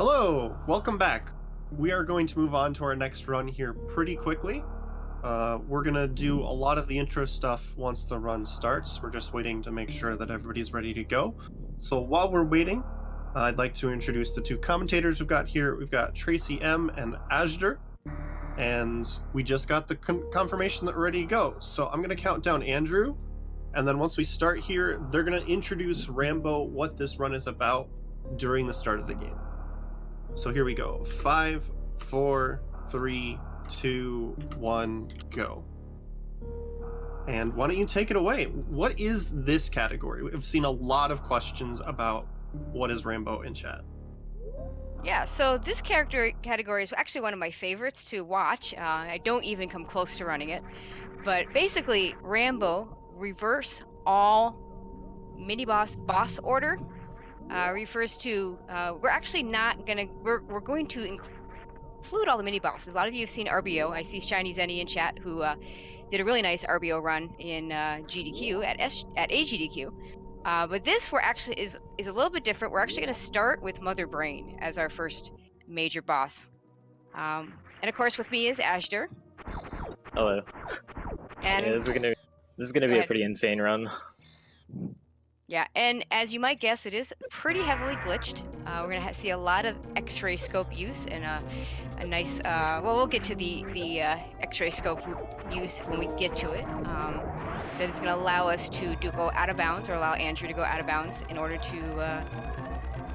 Hello, welcome back. We are going to move on to our next run here pretty quickly. We're gonna do a lot of the intro stuff once the run starts. We're just waiting to make sure that everybody's ready to go. So while we're waiting, I'd like to introduce the two commentators we've got here. We've got Tracy M and Ajder, and we just got the confirmation that we're ready to go. So I'm gonna count down Andrew, and then once we start here, they're gonna introduce RAMBO, what this run is about, during the start of the game. So here we go. 5, 4, 3, 2, 1, go. And why don't you take it away? What is this category? We've seen a lot of questions about what is RAMBO in chat. Yeah, so this category is actually one of my favorites to watch. I don't even come close to running it. But basically, RAMBO, reverse all Miniboss Boss Order, refers to, we're actually not going to, we're going to include all the mini bosses. A lot of you have seen RBO. I see Shiny Zenny in chat who did a really nice RBO run in GDQ at AGDQ. But this is a little bit different. We're actually going to start with Mother Brain as our first major boss. And of course, with me is Ajder. Hello. And yeah, this is gonna be a pretty insane run. Yeah, and as you might guess, it is pretty heavily glitched. We're gonna see a lot of X-ray scope use and a nice. Well, we'll get to the X-ray scope use when we get to it. That is going to allow us to go out of bounds, or allow Andrew to go out of bounds in order to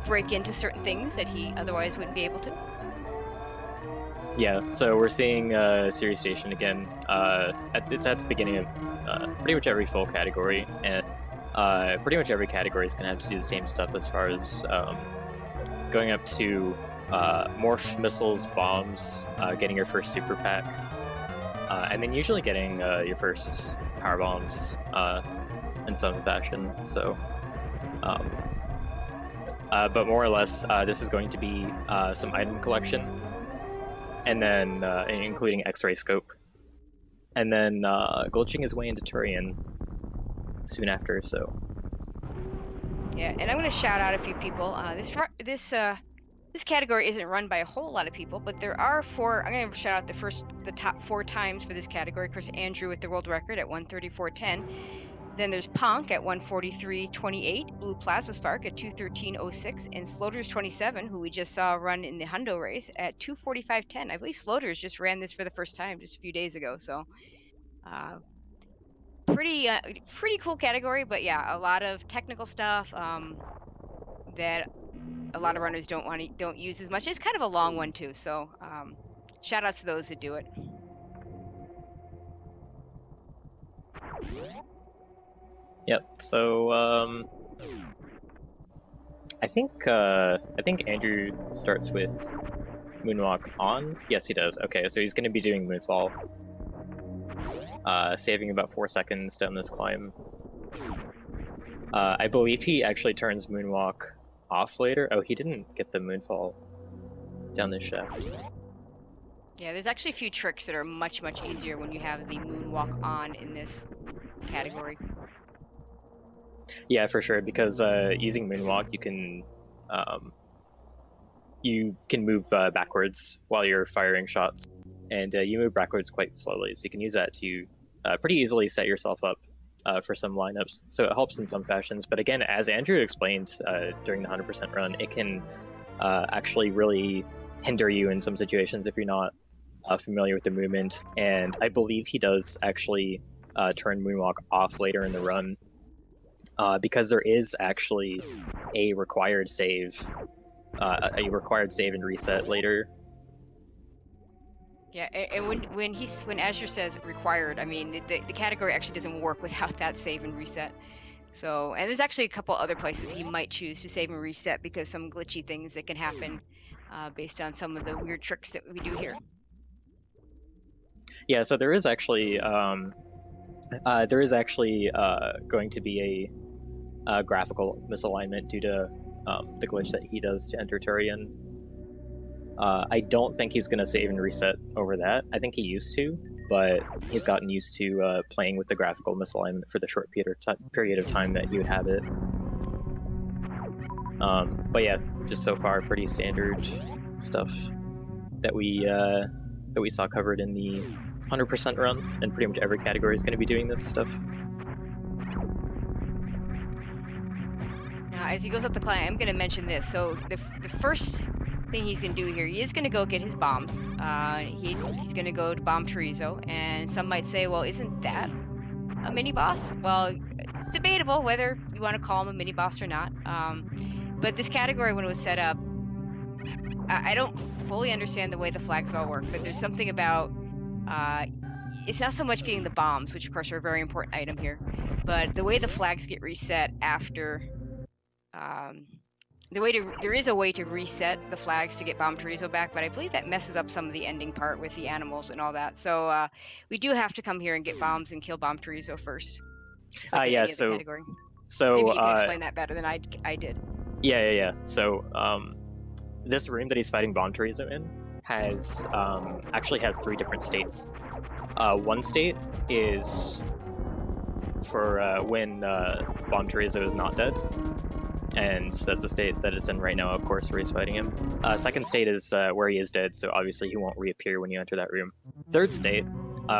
break into certain things that he otherwise wouldn't be able to. Yeah, so we're seeing Series Station again. It's at the beginning of pretty much every full category, and pretty much every category is going to have to do the same stuff as far as going up to morph missiles, bombs, getting your first super pack, and then usually getting your first power bombs in some fashion. So, but more or less, this is going to be some item collection, and then including X-ray scope, and then glitching his way into Tourian soon after. So. Yeah, and I'm going to shout out a few people. This category isn't run by a whole lot of people, but there are 4. I'm going to shout out the top 4 times for this category. Of course, Andrew with the world record at 134.10. Then there's Ponk at 143.28, Blue Plasma Spark at 213.06, and Sloters 27, who we just saw run in the Hundo race, at 245.10. I believe Sloters just ran this for the first time just a few days ago. So, pretty cool category. But yeah, a lot of technical stuff that a lot of runners don't use as much. It's kind of a long one too. So, shout outs to those that do it. Yep. So I think Andrew starts with Moonwalk on. Yes, he does. Okay, so he's going to be doing Moonfall, saving about 4 seconds down this climb. I believe he actually turns Moonwalk off later. Oh, he didn't get the Moonfall down this shaft. Yeah, there's actually a few tricks that are much easier when you have the Moonwalk on in this category. Yeah, for sure, because using Moonwalk, you can move backwards while you're firing shots, and you move backwards quite slowly, so you can use that to pretty easily set yourself up for some lineups. So it helps in some fashions, but again, as Andrew explained during the 100% run, it can actually really hinder you in some situations if you're not familiar with the movement, and I believe he does actually turn Moonwalk off later in the run, because there is actually a required save and reset later. Yeah, and when Azure says required, I mean the category actually doesn't work without that save and reset. So, and there's actually a couple other places he might choose to save and reset because some glitchy things that can happen based on some of the weird tricks that we do here. Yeah, so there is actually going to be a graphical misalignment due to the glitch that he does to enter Tourian. I don't think he's going to save and reset over that. I think he used to, but he's gotten used to playing with the graphical misalignment for the short period of time that he would have it. But yeah, just so far pretty standard stuff that we saw covered in the 100% run, and pretty much every category is going to be doing this stuff. Now, as he goes up the climb, I'm going to mention this. So the first thing he's going to do here, he is going to go get his bombs. He's going to go to bomb Torizo, and some might say, well, isn't that a mini boss? Well, debatable whether you want to call him a mini boss or not. But this category, when it was set up, I don't fully understand the way the flags all work, but there's something about it's not so much getting the bombs, which of course are a very important item here, but the way the flags get reset after there is a way to reset the flags to get Bomb Torizo back, but I believe that messes up some of the ending part with the animals and all that. So we do have to come here and get bombs and kill Bomb Torizo first. Like Yeah, so maybe you can explain that better than I did. Yeah. So this room that he's fighting Bomb Torizo in has actually has 3 different states. One state is for when Bomb Torizo is not dead, and that's the state that it's in right now, of course, where he's fighting him. Second state is where he is dead, so obviously he won't reappear when you enter that room. Third state,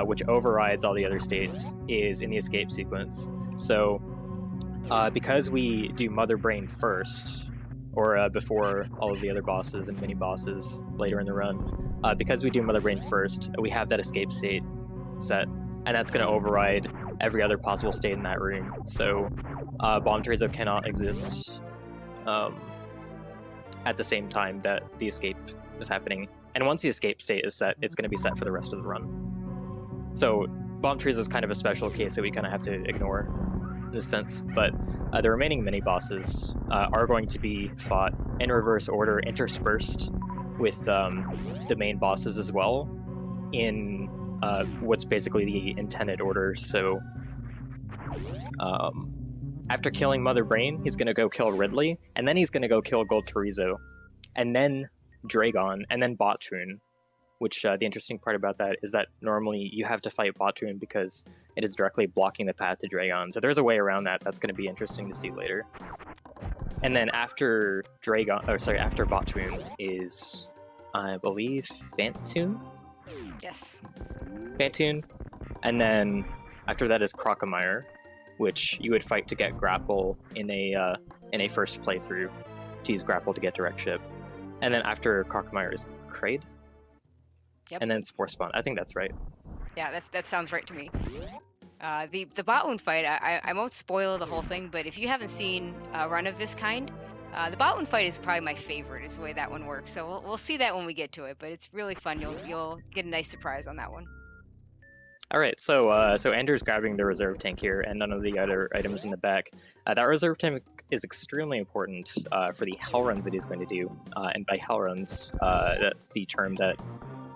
which overrides all the other states, is in the escape sequence. So because we do Mother Brain first, or before all of the other bosses and mini bosses later in the run, because we do Mother Brain first, we have that escape state set, and that's going to override every other possible state in that room. So Bomb Torizo cannot exist at the same time that the escape is happening. And once the escape state is set, it's going to be set for the rest of the run. So Bomb Torizo is kind of a special case that we kind of have to ignore in this sense. But the remaining mini bosses are going to be fought in reverse order, interspersed with the main bosses as well, in what's basically the intended order. So after killing Mother Brain, he's going to go kill Ridley, and then he's going to go kill Gold Torizo, and then Draygon, and then Botwoon, which the interesting part about that is that normally you have to fight Botwoon because it is directly blocking the path to Draygon. So there's a way around that that's going to be interesting to see later. And then after after Botwoon is, I believe, Phantoon? Yes. Phantoon. And then after that is Crocomire, which you would fight to get grapple in a first playthrough, to use grapple to get direct ship. And then after Crocomire is Kraid. Yep. And then Spore Spawn. I think that's right. Yeah, that sounds right to me. The Botwoon fight, I won't spoil the whole thing, but if you haven't seen a run of this kind, the Botwoon fight is probably my favorite, is the way that one works. So we'll see that when we get to it, but it's really fun. You'll get a nice surprise on that one. All right, so Andrew's grabbing the reserve tank here, and none of the other items in the back. That reserve tank is extremely important for the hell runs that he's going to do, and by hell runs, that's the term that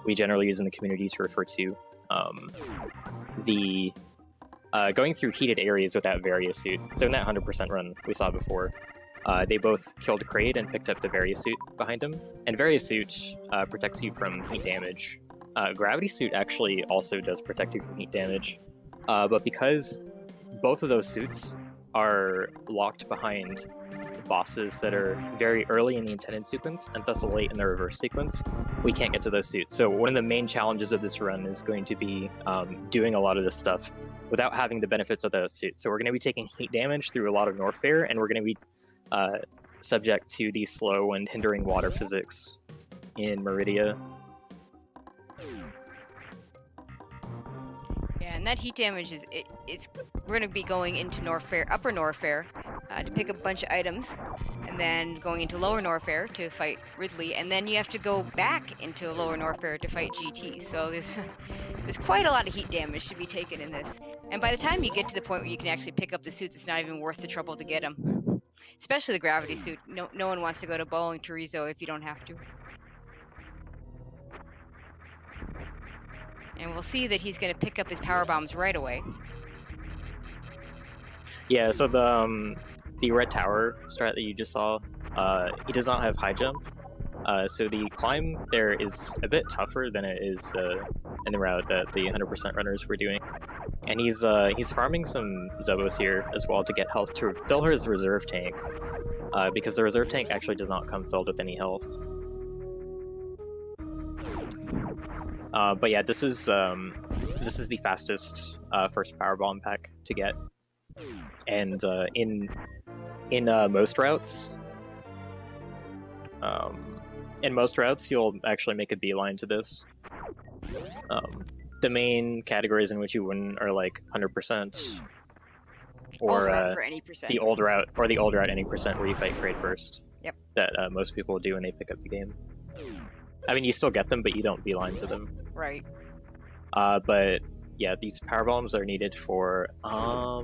we generally use in the community to refer to the going through heated areas with that Various suit. So in that 100% run we saw before, they both killed Kraid and picked up the Various suit behind him, and Various suit protects you from heat damage. Gravity suit actually also does protect you from heat damage, but because both of those suits are locked behind bosses that are very early in the intended sequence and thus late in the reverse sequence, we can't get to those suits. So one of the main challenges of this run is going to be doing a lot of this stuff without having the benefits of those suits. So we're going to be taking heat damage through a lot of Norfair, and we're going to be subject to the slow and hindering water physics in Meridia. Yeah, and that heat damage we're going to be going into Upper Norfair to pick up a bunch of items, and then going into Lower Norfair to fight Ridley, and then you have to go back into Lower Norfair to fight GT. So there's quite a lot of heat damage to be taken in this. And by the time you get to the point where you can actually pick up the suits, it's not even worth the trouble to get them. Especially the gravity suit. No one wants to go to bowling Torizo if you don't have to. And we'll see that he's going to pick up his power bombs right away. Yeah, so the red tower strat that you just saw, he does not have high jump, so the climb there is a bit tougher than it is in the route that the 100% runners were doing. And he's farming some Zobos here as well to get health to fill his reserve tank, because the reserve tank actually does not come filled with any health. But yeah, this is the fastest first power bomb pack to get, and in most routes, you'll actually make a beeline to this. The main categories in which you win are like 100%, or for any percent. the old route, any percent where you fight Kraid first. Yep. That most people do when they pick up the game. I mean, you still get them, but you don't beeline to them. Right. But yeah, these power bombs are needed for I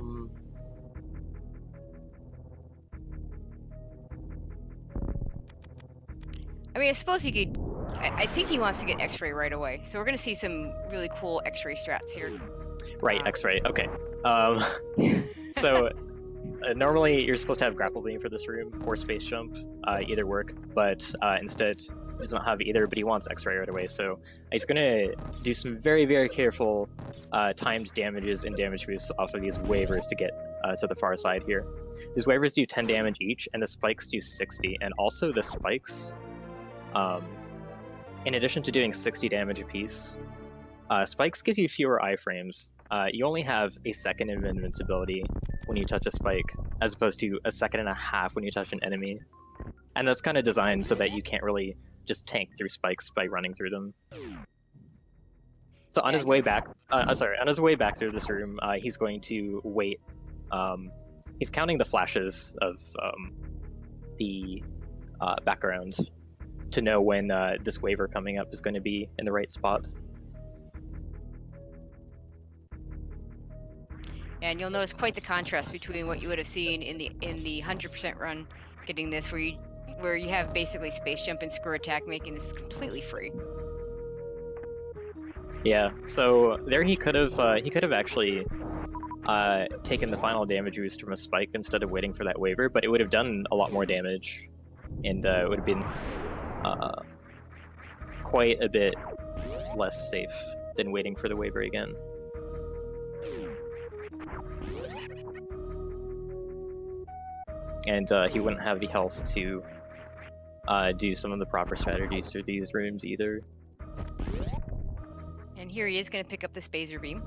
mean, I suppose you could. I think he wants to get X-ray right away, so we're gonna see some really cool X-ray strats here. right, X-ray. Okay. So normally you're supposed to have grapple beam for this room or space jump, either work, but instead he does not have either, but he wants X-ray right away, so he's gonna do some very, very careful timed damages and damage boosts off of these waivers to get to the far side here. These waivers do 10 damage each, and the spikes do 60, and also the spikes, in addition to doing 60 damage apiece, spikes give you fewer iframes. You only have a second of invincibility when you touch a spike, as opposed to a second and a half when you touch an enemy. And that's kind of designed so that you can't really just tank through spikes by running through them. So on his way back, through this room, he's going to wait. He's counting the flashes of the background to know when this waiver coming up is going to be in the right spot. And you'll notice quite the contrast between what you would have seen in the 100% run, getting this where you have basically space jump and screw attack, making this completely free. Yeah, so there he could have actually taken the final damage boost from a spike instead of waiting for that waiver, but it would have done a lot more damage, and it would have been quite a bit less safe than waiting for the waiver again. And he wouldn't have the health to do some of the proper strategies through these rooms either. And here he is going to pick up the Spazer Beam.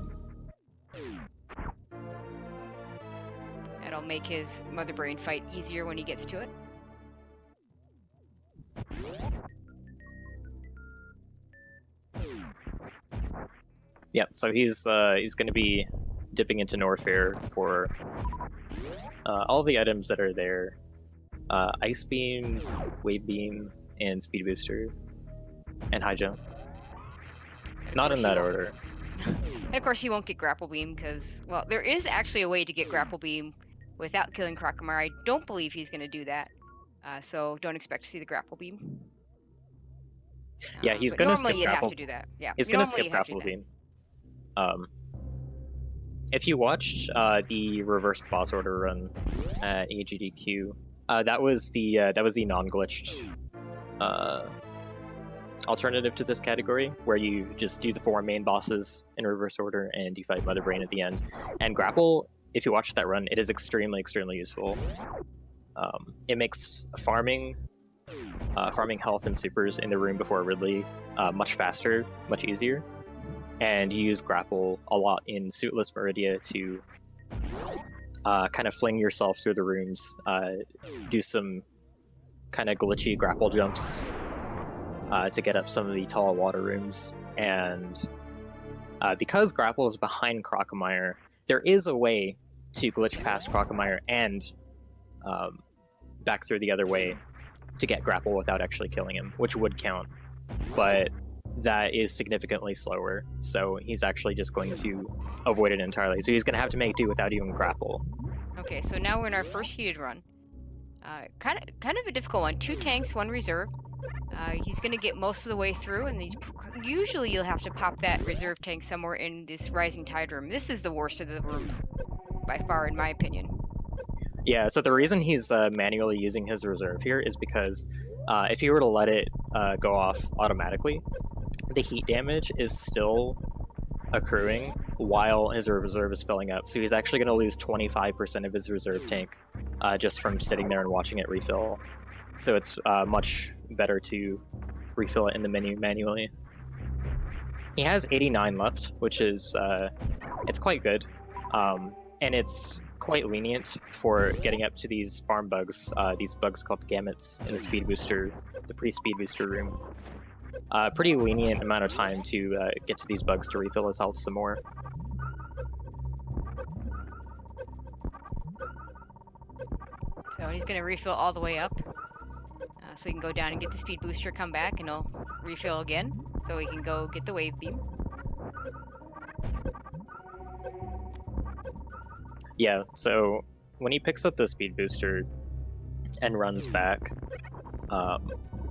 That'll make his Mother Brain fight easier when he gets to it. Yep, so he's going to be dipping into Norfair for all the items that are there. Ice Beam, Wave Beam, and Speed Booster, and High Jump. Not in that order. And of course he won't get Grapple Beam because, well, there is actually a way to get Grapple Beam without killing Crocomire. I don't believe he's going to do that. So don't expect to see the Grapple Beam. Yeah, he's going to skip Normally you'd Grapple. have to do that. Yeah, he's going to skip Grapple Beam. If you watched the reverse boss order run at GDQ, that was the non-glitched alternative to this category, where you just do the 4 main bosses in reverse order and you fight Mother Brain at the end. And Grapple, if you watch that run, it is extremely, extremely useful. It makes farming health and supers in the room before Ridley much faster, much easier. And you use Grapple a lot in Suitless Meridia to kind of fling yourself through the rooms, do some kind of glitchy grapple jumps to get up some of the tall water rooms. And because Grapple is behind Crocomire, there is a way to glitch past Crocomire and back through the other way to get Grapple without actually killing him, which would count. But that is significantly slower, so he's actually just going to avoid it entirely. So he's going to have to make do without even Grapple. Okay, so now we're in our first heated run. Kind of a difficult one. 2 tanks, 1 reserve. He's going to get most of the way through, and usually you'll have to pop that reserve tank somewhere in this Rising Tide room. This is the worst of the rooms, by far, in my opinion. Yeah, so the reason he's manually using his reserve here is because if he were to let it go off automatically, the heat damage is still accruing while his reserve is filling up. So he's actually going to lose 25% of his reserve tank just from sitting there and watching it refill. So it's much better to refill it in the menu manually. He has 89 left, which is it's quite good, and it's quite lenient for getting up to these farm bugs. These bugs called gamuts in the speed booster, the pre-speed booster room. Pretty lenient amount of time to get to these bugs to refill his health some more. So he's going to refill all the way up. So he can go down and get the speed booster, come back, and he'll refill again. So he can go get the wave beam. Yeah, so when he picks up the speed booster and runs back,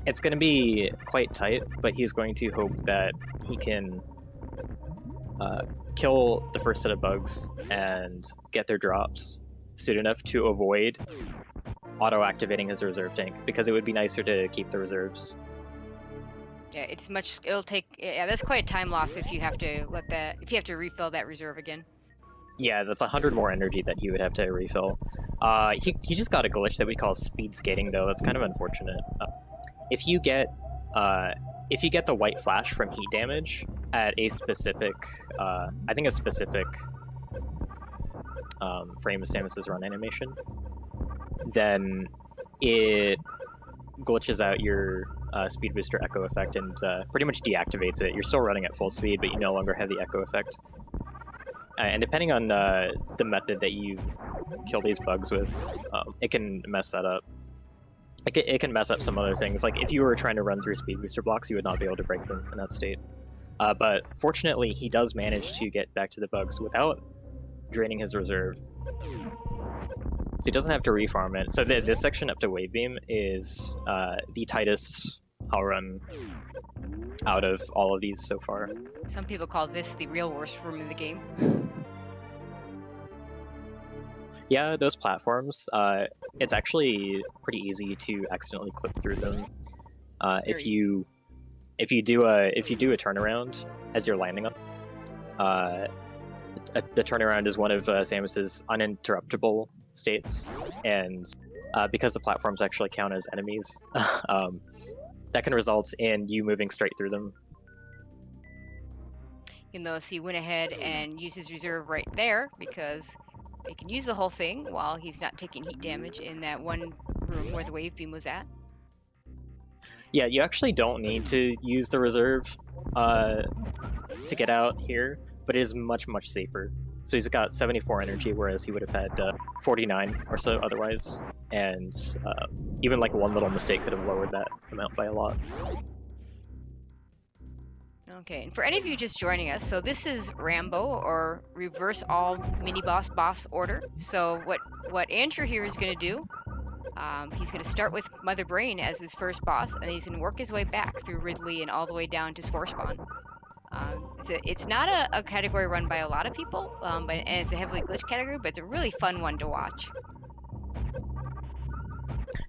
it's going to be quite tight, but he's going to hope that he can kill the first set of bugs and get their drops soon enough to avoid auto-activating his reserve tank, because it would be nicer to keep the reserves. Yeah, it'll take, yeah, that's quite a time loss if you have to refill that reserve again. Yeah, that's 100 more energy that he would have to refill. He just got a glitch that we call speed skating, though. That's kind of unfortunate. If you get the white flash from heat damage at a specific, I think a specific frame of Samus's run animation, then it glitches out your speed booster echo effect and pretty much deactivates it. You're still running at full speed, but you no longer have the echo effect. And depending on the method that you kill these bugs with, it can mess that up. It can mess up some other things. Like if you were trying to run through speed booster blocks, you would not be able to break them in that state. But fortunately, he does manage to get back to the bugs without draining his reserve. So he doesn't have to refarm it. So this section up to Wave Beam is the tightest I'll run out of all of these so far. Some people call this the real worst room in the game. Yeah, those platforms, it's actually pretty easy to accidentally clip through them. If you do a turnaround as you're landing on, the turnaround is one of Samus's uninterruptible states, and because the platforms actually count as enemies, that can result in you moving straight through them. You know, so he went ahead and used his reserve right there because he can use the whole thing while he's not taking heat damage in that one room where the wave beam was at. Yeah, you actually don't need to use the reserve to get out here, but it is much, much safer. So he's got 74 energy, whereas he would have had 49 or so otherwise, and even like one little mistake could have lowered that amount by a lot. Okay, and for any of you just joining us, so this is RAMBO, or Reverse All Miniboss Boss Order. So what Andrew here is going to do, he's going to start with Mother Brain as his first boss, and he's going to work his way back through Ridley and all the way down to Spore Spawn. It's not a category run by a lot of people, and it's a heavily glitched category, but it's a really fun one to watch.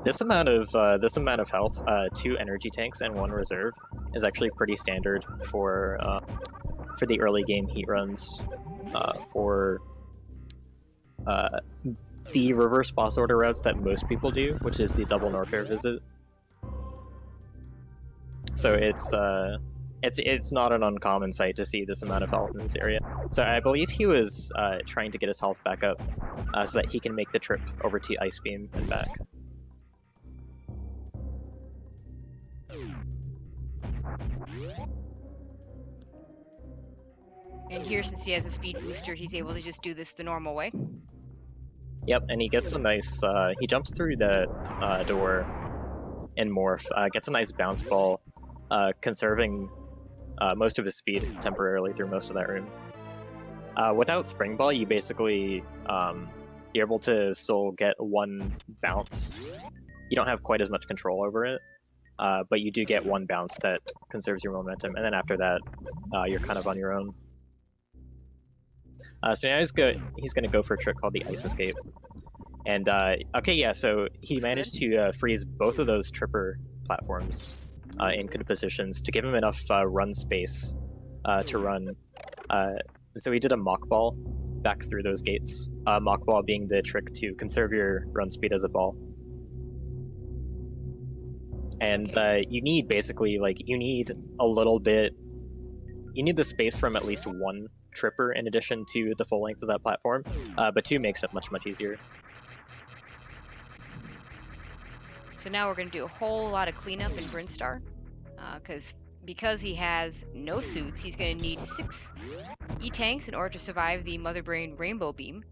This amount of health, 2 energy tanks and 1 reserve, is actually pretty standard for the early game heat runs. For the reverse boss order routes that most people do, which is the double Norfair visit. So it's not an uncommon sight to see this amount of health in this area. So I believe he was trying to get his health back up so that he can make the trip over to Ice Beam and back. And here, since he has a speed booster, he's able to just do this the normal way. Yep, and he gets a nice, he jumps through the door in Morph, gets a nice bounce ball, conserving most of his speed temporarily through most of that room. Without Spring Ball, you basically, you're able to still get 1 bounce. You don't have quite as much control over it, but you do get 1 bounce that conserves your momentum, and then after that, you're kind of on your own. So now he's going to go for a trick called the Ice Escape. And, okay, yeah, so he managed to freeze both of those tripper platforms in good positions to give him enough run space to run so he did a mock ball back through those gates. Mock ball being the trick to conserve your run speed as a ball. And you need basically, like, you need a little bit, you need the space from at least one tripper in addition to the full length of that platform, but 2 makes it much, much easier. So now we're going to do a whole lot of cleanup in Brinstar, because he has no suits, he's going to need 6 E-tanks in order to survive the Mother Brain Rainbow Beam.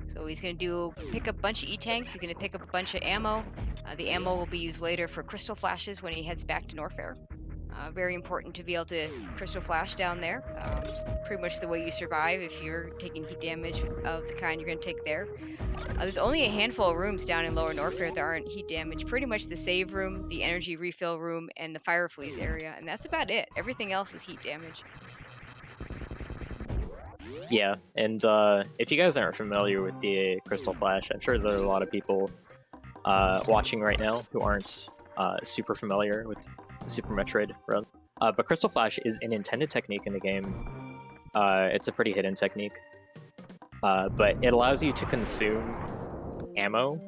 So he's going to pick up a bunch of E-tanks, he's going to pick up a bunch of ammo. The ammo will be used later for crystal flashes when he heads back to Norfair. Very important to be able to crystal flash down there. Pretty much the way you survive if you're taking heat damage of the kind you're going to take there. There's only a handful of rooms down in Lower Norfair that aren't heat damage. Pretty much the save room, the energy refill room, and the fire fleas area, and that's about it. Everything else is heat damage. Yeah, and if you guys aren't familiar with the Crystal Flash, I'm sure there are a lot of people watching right now who aren't super familiar with Super Metroid run. But Crystal Flash is an intended technique in the game. It's a pretty hidden technique. But it allows you to consume ammo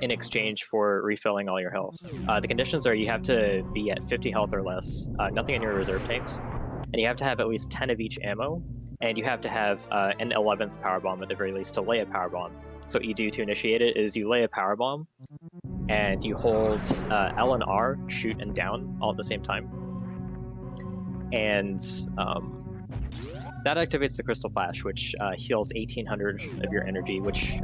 in exchange for refilling all your health. The conditions are you have to be at 50 health or less, nothing in your reserve tanks, and you have to have at least 10 of each ammo, and you have to have an 11th power bomb at the very least to lay a power bomb. So what you do to initiate it is you lay a power bomb, and you hold L and R, shoot and down, all at the same time. And that activates the Crystal Flash, which heals 1800 of your energy, which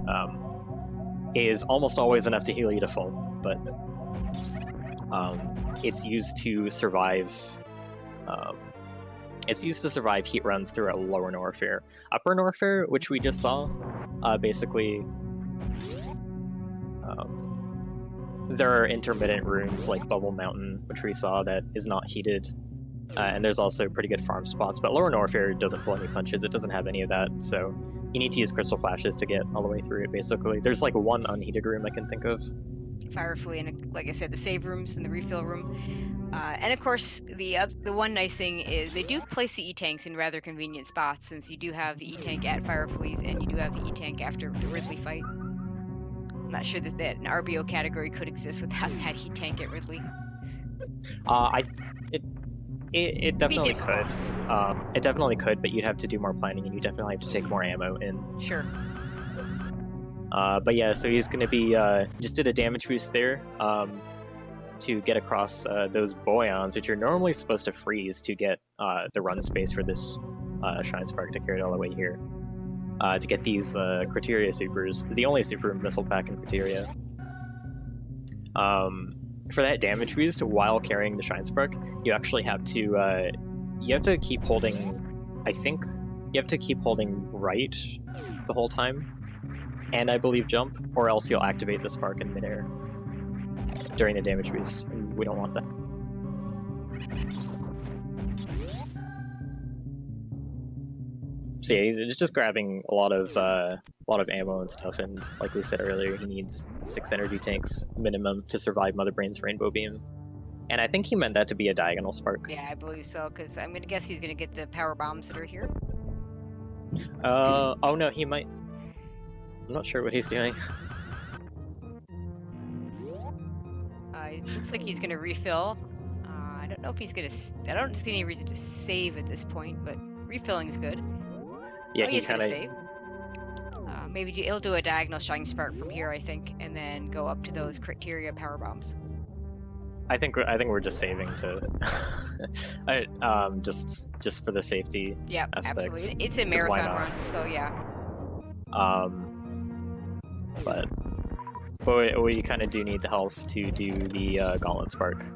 is almost always enough to heal you to full, but it's used to survive. It's used to survive heat runs throughout Lower Norfair. Upper Norfair, which we just saw, basically there are intermittent rooms like Bubble Mountain, which we saw, that is not heated. And there's also pretty good farm spots, but Lower Norfair doesn't pull any punches. It doesn't have any of that, so you need to use Crystal Flashes to get all the way through it, basically. There's like one unheated room I can think of. Fire Flea, and like I said, the save rooms and the refill room. And of course, the one nice thing is they do place the E-tanks in rather convenient spots, since you do have the E-tank at Fire Fleas and you do have the E-tank after the Ridley fight. I'm not sure that an RBO category could exist without that E-tank at Ridley. It definitely could. It definitely could, but you'd have to do more planning, and you definitely have to take more ammo in. Sure. But yeah, so he's going to be just did a damage boost there to get across those boyons, which you're normally supposed to freeze to get the run space for this Shine Spark to carry it all the way here. To get these Criteria Supers. It's the only super missile pack in Criteria. For that damage boost, while carrying the Shine Spark, you actually have to keep holding, I think, you have to keep holding right the whole time, and I believe jump, or else you'll activate the spark in midair during the damage boost, and we don't want that. So yeah, he's just grabbing a lot of ammo and stuff, and like we said earlier, he needs 6 energy tanks minimum to survive Mother Brain's Rainbow Beam. And I think he meant that to be a diagonal spark. Yeah, I believe so, because I'm going to guess he's going to get the power bombs that are here. Oh no, he might. I'm not sure what he's doing. It looks like he's going to refill. I don't know if he's going to... I don't see any reason to save at this point, but refilling is good. Yeah, he's kind of... save. Maybe he'll do a diagonal Shining Spark from here, I think, and then go up to those Criteria power bombs. I think we're just saving to, just for the safety aspects. Absolutely. It's a marathon run, so yeah. But we kind of do need the health to do the Gauntlet Spark,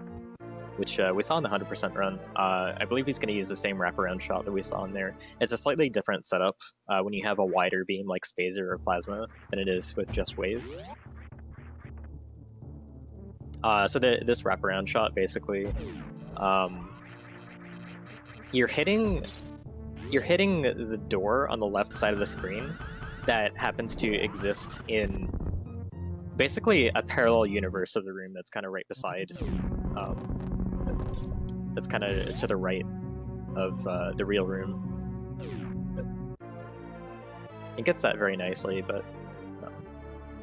which we saw in the 100% run. I believe he's going to use the same wraparound shot that we saw in there. It's a slightly different setup when you have a wider beam like Spazer or Plasma than it is with just Wave. So this wraparound shot, basically, you're hitting the door on the left side of the screen that happens to exist in basically a parallel universe of the room that's kind of right beside, that's kind of to the right of the real room. It gets that very nicely, but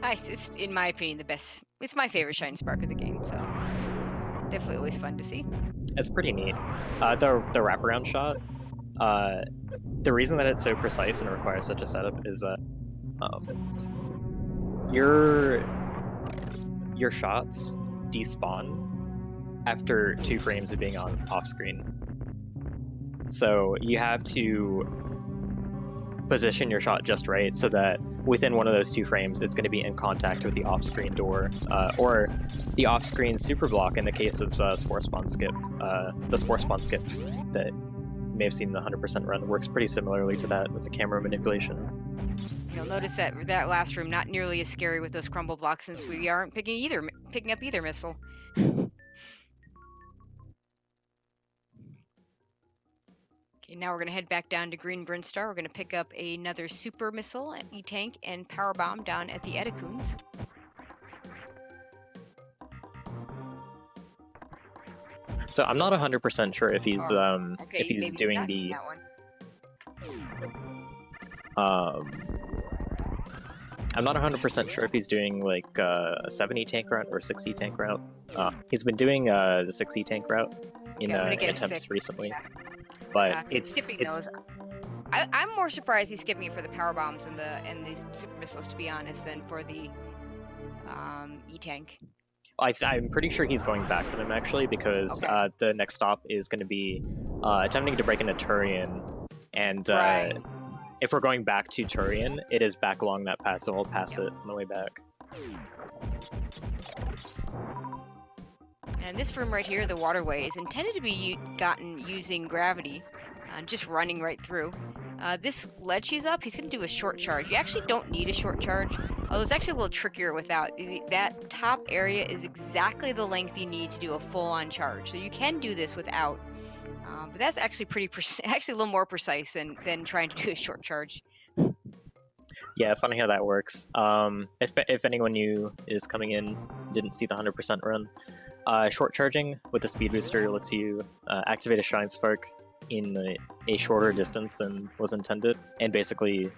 It's in my opinion the best. It's my favorite shine spark of the game, so definitely always fun to see. it's pretty neat. The wraparound shot, the reason that it's so precise and requires such a setup is that your shots despawn after 2 frames of being off screen. So you have to position your shot just right so that within one of those 2 frames, it's going to be in contact with the off-screen door, or the off-screen super block in the case of Spore Spawn Skip. The Spore Spawn Skip that you may have seen the 100% run works pretty similarly to that with the camera manipulation. You'll notice that last room not nearly as scary with those crumble blocks since we aren't picking up either missile. Okay, now we're going to head back down to Green Brinstar. We're going to pick up another super missile, E-tank, and power bomb down at the Edacoons. So I'm not 100% sure if he's Okay, if he's maybe doing not the that one. I'm not 100% sure if he's doing like a 70 tank route or 60 tank route. He's been doing the 60 tank route in I'm gonna get a attempts 6, recently, yeah. but Skipping those. I'm more surprised he's skipping it for the power bombs and the super missiles, to be honest, than for the E-tank. I'm pretty sure he's going back for them actually, because the next stop is going to be attempting to break into Tourian, and Right. if we're going back to Tourian, it is back along that path, so we'll pass it on the way back. And this room right here, the waterway, is intended to be gotten using gravity, just running right through. This ledge he's up, he's going to do a short charge. You actually don't need a short charge, although it's actually a little trickier without. That top area is exactly the length you need to do a full-on charge, so you can do this without. But that's actually actually a little more precise than trying to do a short charge. Yeah, funny how that works. If anyone new is coming in, didn't see the 100% run, short charging with the speed booster lets you activate a shine spark in a shorter distance than was intended, and basically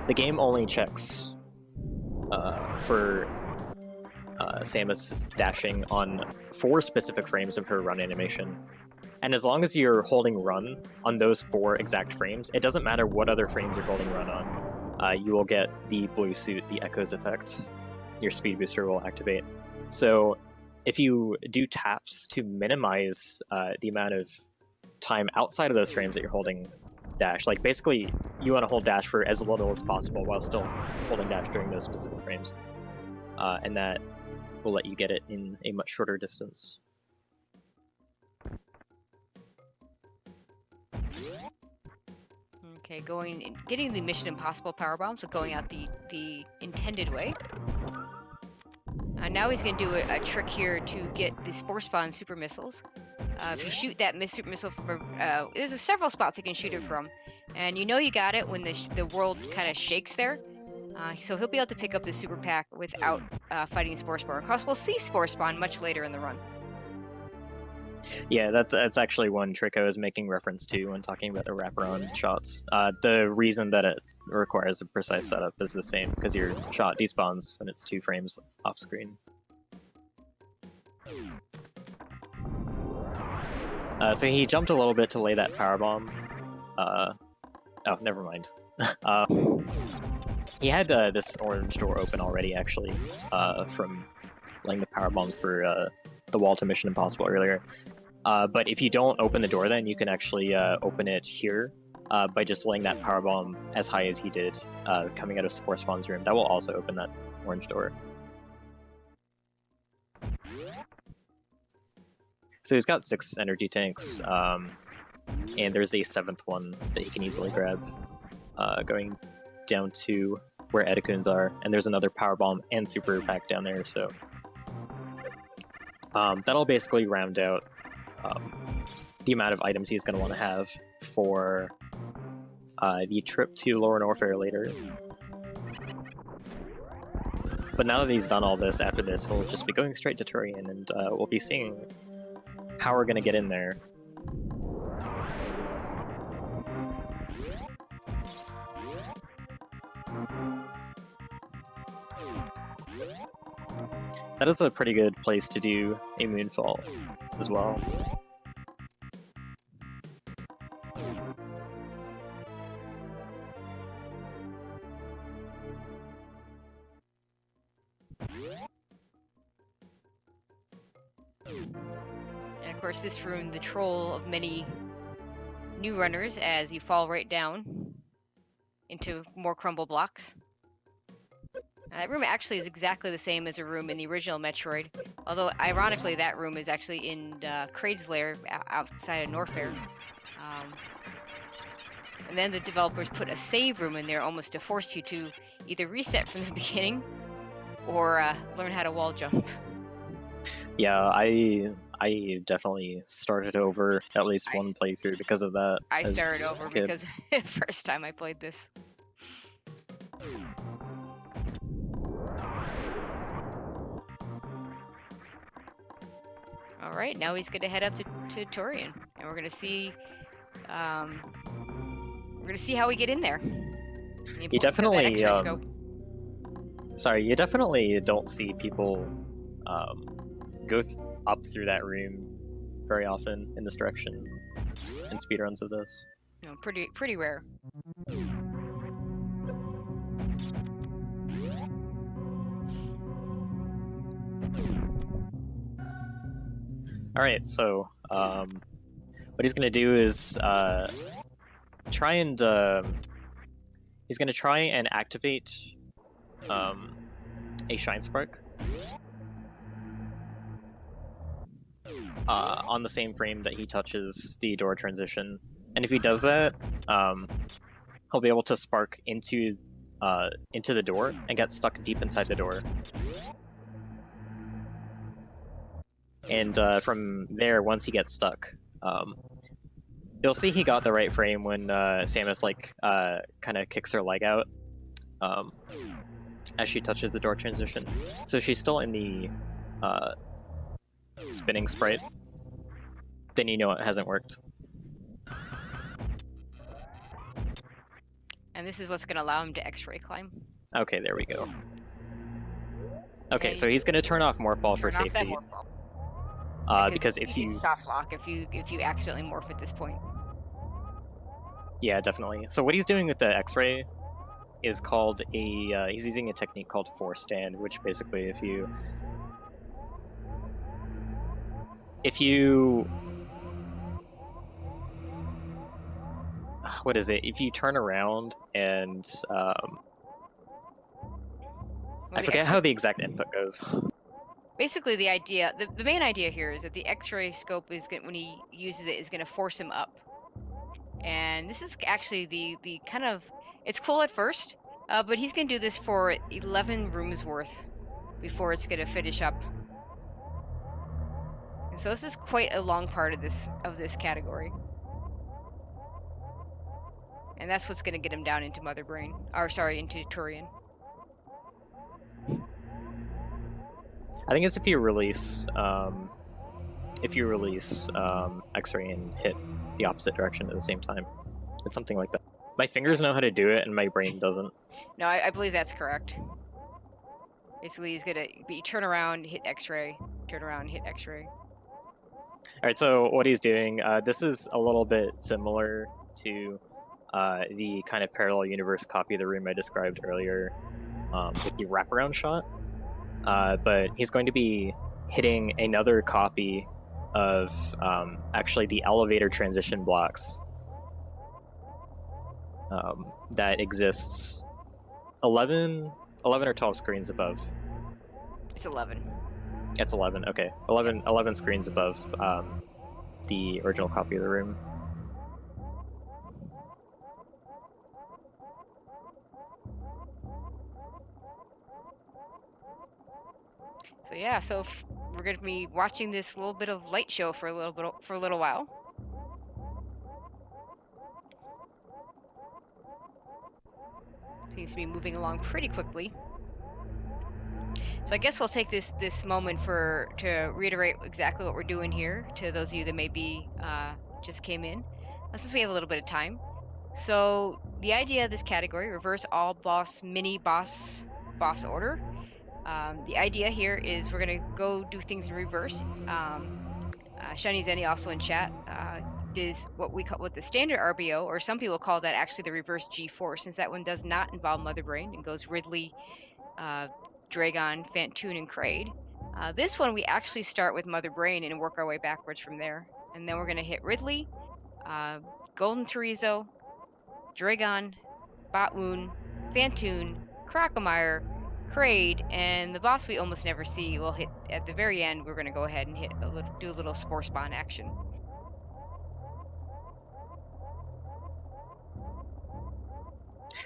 the game only checks for Samus dashing on 4 specific frames of her run animation. And as long as you're holding run on those 4 exact frames, it doesn't matter what other frames you're holding run on, you will get the blue suit, the echoes effect. Your speed booster will activate. So if you do taps to minimize the amount of time outside of those frames that you're holding dash, like basically you want to hold dash for as little as possible while still holding dash during those specific frames, and that will let you get it in a much shorter distance. Okay, getting the Mission Impossible power bomb, so going out the intended way. Now he's going to do a trick here to get the Spore Spawn super missiles. If you shoot that super missile from there's several spots you can shoot it from, and you know you got it when the world kind of shakes there. So he'll be able to pick up the super pack without fighting Spore Spawn. Of course, we'll see Spore Spawn much later in the run. Yeah, that's actually one trick I was making reference to when talking about the wraparound shots. The reason that it requires a precise setup is the same, because your shot despawns when it's 2 frames off screen. So he jumped a little bit to lay that powerbomb. Oh, never mind. He had this orange door open already, actually, from laying the powerbomb for the wall to Mission Impossible earlier. But if you don't open the door, then you can actually open it here by just laying that powerbomb as high as he did, coming out of Spore Spawn's room. That will also open that orange door. So he's got 6 energy tanks, and there's a 7th one that he can easily grab, going down to where Edacoons are, and there's another powerbomb and super pack down there, so that'll basically round out the amount of items he's going to want to have for the trip to Lower Norfair later. But now that he's done all this, after this, he'll just be going straight to Tourian, and we'll be seeing how we're going to get in there. That is a pretty good place to do a moonfall as well. And of course, this room, the troll of many new runners, as you fall right down into more crumble blocks. That room actually is exactly the same as a room in the original Metroid, although ironically that room is actually in Kraid's lair outside of Norfair. And then the developers put a save room in there almost to force you to either reset from the beginning or learn how to wall jump. Yeah, I definitely started over at least one playthrough because of that. I as started over a kid. because the first time I played this. All right, now he's going to head up to Tourian, and we're going to see how we get in there. You definitely sorry, you definitely don't see people go up through that room very often in this direction in speedruns of this. No, pretty rare. All right, so what he's gonna do is try and activate a shine spark on the same frame that he touches the door transition, and if he does that, he'll be able to spark into the door and get stuck deep inside the door. And from there, once he gets stuck, you'll see he got the right frame when Samus kind of kicks her leg out as she touches the door transition. So she's still in the spinning sprite. Then you know it hasn't worked. And this is what's going to allow him to X-ray climb. Okay, there we go. Okay, so he's going to turn off Morphball for safety. Because if you soft lock, if you accidentally morph at this point. Yeah, definitely. So what he's doing with the X-ray is called he's using a technique called force stand, which basically if you what is it? If you turn around and I forget how the exact input goes. Basically, the main idea here is that the X-ray scope is when he uses it is going to force him up, and this is actually the kind of, it's cool at first, but he's going to do this for 11 rooms worth before it's going to finish up. And so this is quite a long part of this category, and that's what's going to get him down into into Tourian. I think it's if you release X-ray and hit the opposite direction at the same time. It's something like that. My fingers know how to do it, and my brain doesn't. No, I believe that's correct. Basically, he's gonna turn around, hit X-ray, turn around, hit X-ray. All right, so what he's doing, this is a little bit similar to the kind of parallel universe copy of the room I described earlier with the wraparound shot. But he's going to be hitting another copy of actually the elevator transition blocks that exists 11 or 12 screens above. It's 11. It's 11, okay. 11 screens above the original copy of the room. So yeah, we're going to be watching this little bit of light show for a little while. Seems to be moving along pretty quickly. So I guess we'll take this moment to reiterate exactly what we're doing here to those of you that maybe just came in, since we have a little bit of time. So the idea of this category, reverse all Miniboss Boss Order, The idea here is we're gonna go do things in reverse. Shiny Zenny also in chat is what we call what the standard RBO, or some people call that actually the reverse G4, since that one does not involve Mother Brain and goes Ridley, Draygon, Fantoon, and Kraid. This one we actually start with Mother Brain and work our way backwards from there, and then we're gonna hit Ridley, Golden Torizo, Draygon, Botwoon, Fantoon, Crocomire, Kraid, and the boss we almost never see. We'll hit at the very end. We're gonna go ahead and do a little Spore Spawn action.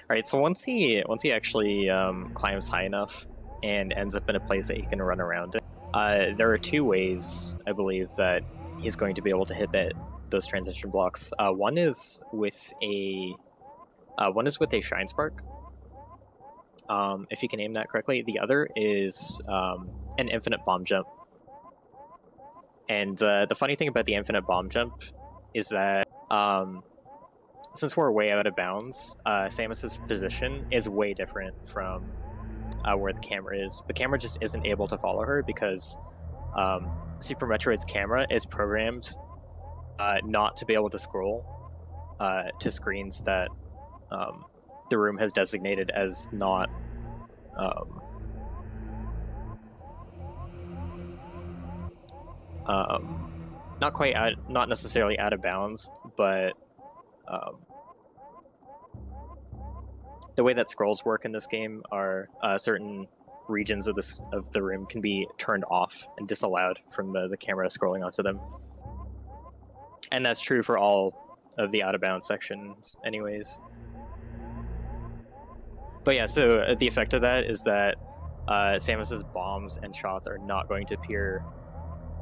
All right, so once he actually climbs high enough and ends up in a place that he can run around in, there are two ways I believe that he's going to be able to hit those transition blocks. One is with a Shine Spark, if you can aim that correctly. The other is an infinite bomb jump. And the funny thing about the infinite bomb jump is that since we're way out of bounds, Samus's position is way different from where the camera is. The camera just isn't able to follow her because Super Metroid's camera is programmed not to be able to scroll to screens that the room has designated as not not necessarily out of bounds, but the way that scrolls work in this game are certain regions of the room can be turned off and disallowed from the camera scrolling onto them, and that's true for all of the out of bounds sections, anyways. But yeah, so the effect of that is that Samus's bombs and shots are not going to appear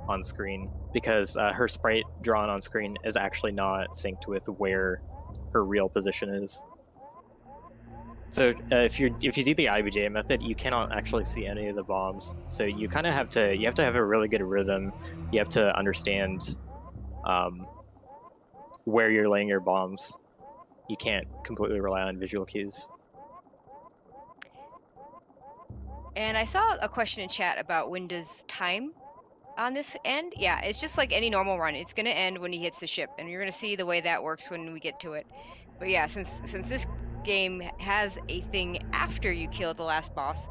on screen because her sprite drawn on screen is actually not synced with where her real position is. So if you do the IBJ method, you cannot actually see any of the bombs. So you kind of have to have a really good rhythm. You have to understand where you're laying your bombs. You can't completely rely on visual cues. And I saw a question in chat about when does time on this end. Yeah, it's just like any normal run. It's gonna end when he hits the ship, and you're gonna see the way that works when we get to it. But yeah, since this game has a thing after you kill the last boss,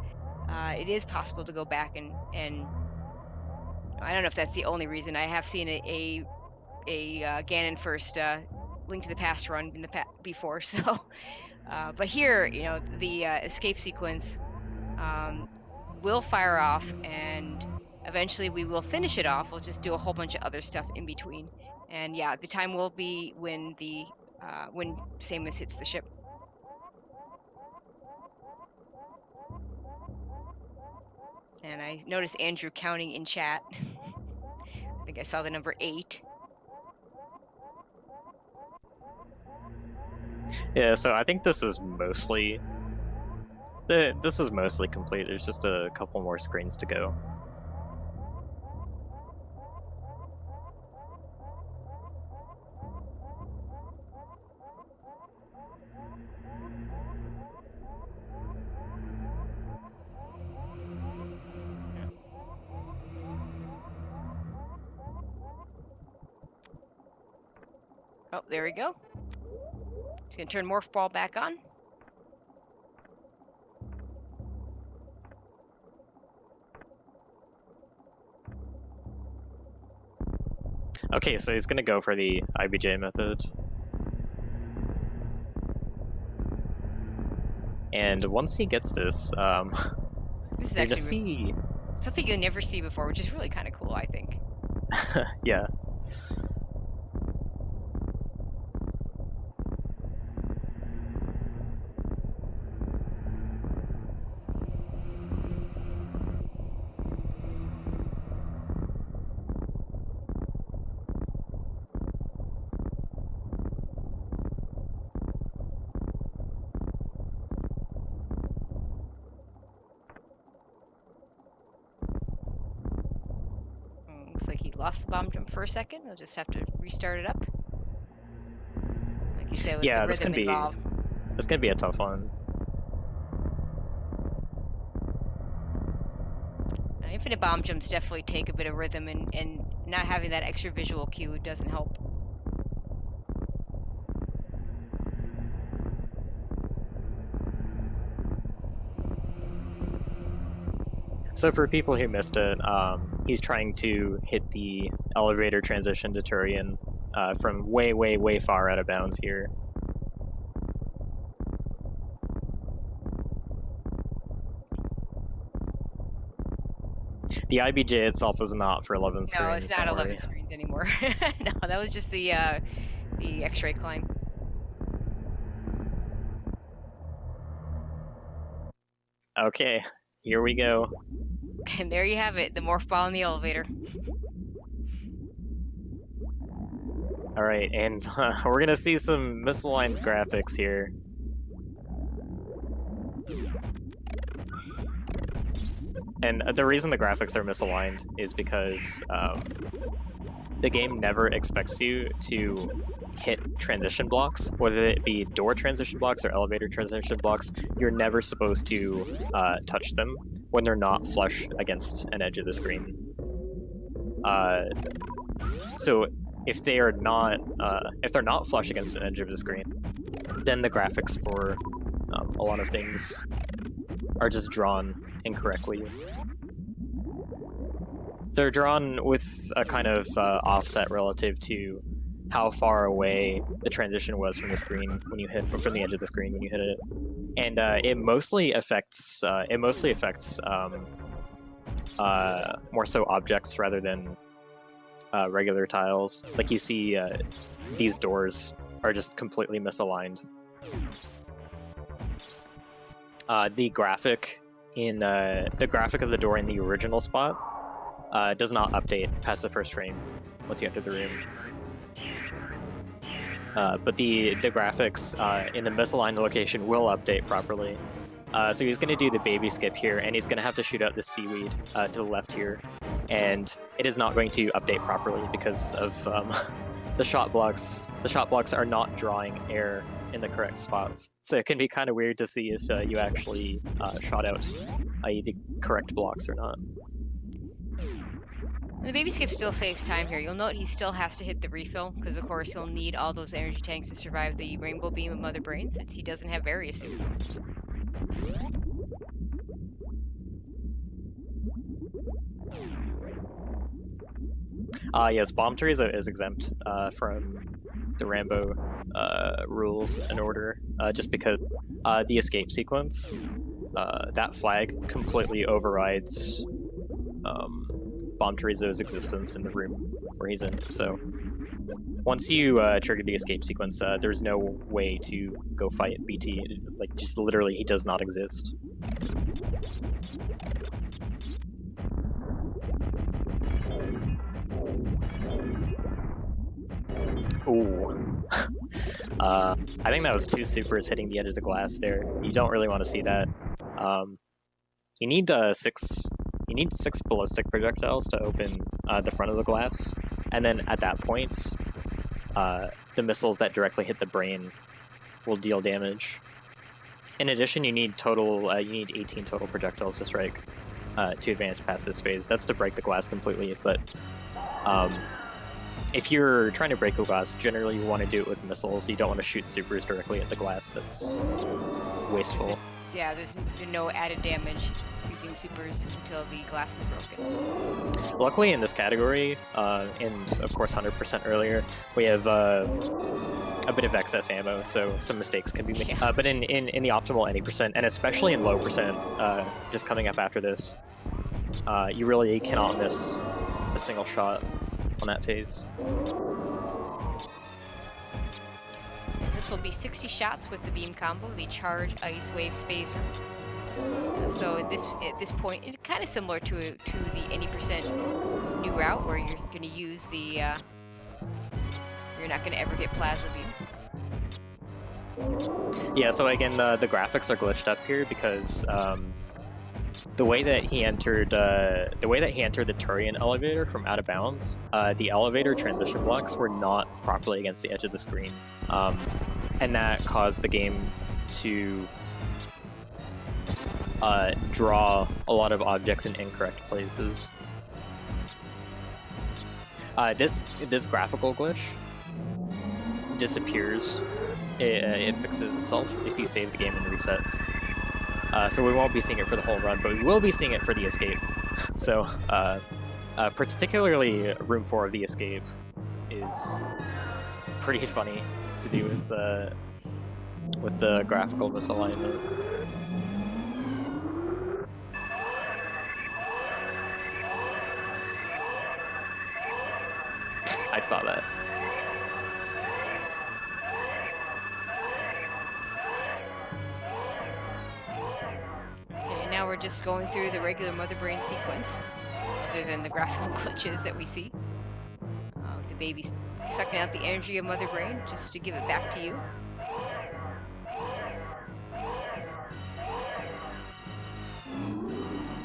it is possible to go back and I don't know if that's the only reason. I have seen a Ganon first Link to the Past run in the before, so. But here, you know, the escape sequence will fire off, and eventually we will finish it off. We'll just do a whole bunch of other stuff in between, and yeah, the time will be when when Samus hits the ship. And I noticed Andrew counting in chat. I think I saw the number 8. Yeah, so I think this is mostly complete. There's just a couple more screens to go. Oh, there we go. Just gonna turn Morph Ball back on. Okay, so he's gonna go for the IBJ method. And once he gets this, This is you're gonna actually see something you'll never see before, which is really kind of cool, I think. yeah. Looks like he lost the bomb jump for a second. We'll just have to restart it up. Like you said, with Yeah, the this rhythm involved. It's gonna be a tough one. infinite bomb jumps definitely take a bit of rhythm, and not having that extra visual cue doesn't help. So for people who missed it, he's trying to hit the elevator transition to Tourian from way, way, way far out of bounds here. The IBJ itself is not for 11 screens. No, it's not 11 screens anymore. No, that was just the X-ray climb. Okay, here we go. And there you have it, the morph ball in the elevator. All right, and we're gonna see some misaligned graphics here. And the reason the graphics are misaligned is because the game never expects you to hit transition blocks, whether it be door transition blocks or elevator transition blocks. You're never supposed to touch them when they're not flush against an edge of the screen. So if they're not flush against an edge of the screen, then the graphics for a lot of things are just drawn incorrectly. They're drawn with a kind of offset relative to how far away the transition was from the screen when you hit, or from the edge of the screen when you hit it, and it mostly affects more so objects rather than regular tiles. Like you see, these doors are just completely misaligned. The graphic of the door in the original spot does not update past the first frame once you enter the room. But the graphics in the misaligned location will update properly. So he's going to do the baby skip here, and he's going to have to shoot out the seaweed to the left here. And it is not going to update properly because of the shot blocks. The shot blocks are not drawing air in the correct spots. So it can be kind of weird to see if you actually shot out, i.e. the correct blocks or not. The baby skip still saves time here. You'll note he still has to hit the refill, because of course he'll need all those energy tanks to survive the rainbow beam of Mother Brain, since he doesn't have Various Suit. Yes, Bomb Torizo is exempt from the RAMBO rules and order, just because the escape sequence, that flag completely overrides Bomb Torizo's existence in the room where he's in. So once you trigger the escape sequence, there's no way to go fight BT. Like, just literally, he does not exist. Ooh. I think that was 2 supers hitting the edge of the glass there. You don't really want to see that. You need 6 ballistic projectiles to open the front of the glass, and then at that point, the missiles that directly hit the brain will deal damage. In addition, you need 18 total projectiles to strike to advance past this phase. That's to break the glass completely, but if you're trying to break the glass, generally you want to do it with missiles. You don't want to shoot supers directly at the glass. That's wasteful. Yeah, there's no added damage using supers until the glass is broken. Luckily in this category, and of course 100% earlier, we have a bit of excess ammo, so some mistakes can be made. Yeah. But in the optimal any percent, and especially in low percent, just coming up after this, you really cannot miss a single shot on that phase. This will be 60 shots with the beam combo, the Charge Ice Wave Spazer. So at this point, it's kind of similar to the any percent new route, where you're going to use the you're not going to ever get Plasma Beam. Yeah. So again, the graphics are glitched up here because the way that he entered the Tourian elevator from out of bounds, the elevator transition blocks were not properly against the edge of the screen, and that caused the game to draw a lot of objects in incorrect places. This graphical glitch disappears. It fixes itself if you save the game and reset. So we won't be seeing it for the whole run, but we will be seeing it for the escape. So particularly room 4 of the escape is pretty funny to do with the graphical misalignment. I saw that. Okay, now we're just going through the regular Mother Brain sequence, other than the graphical glitches that we see. The baby sucking out the energy of Mother Brain just to give it back to you.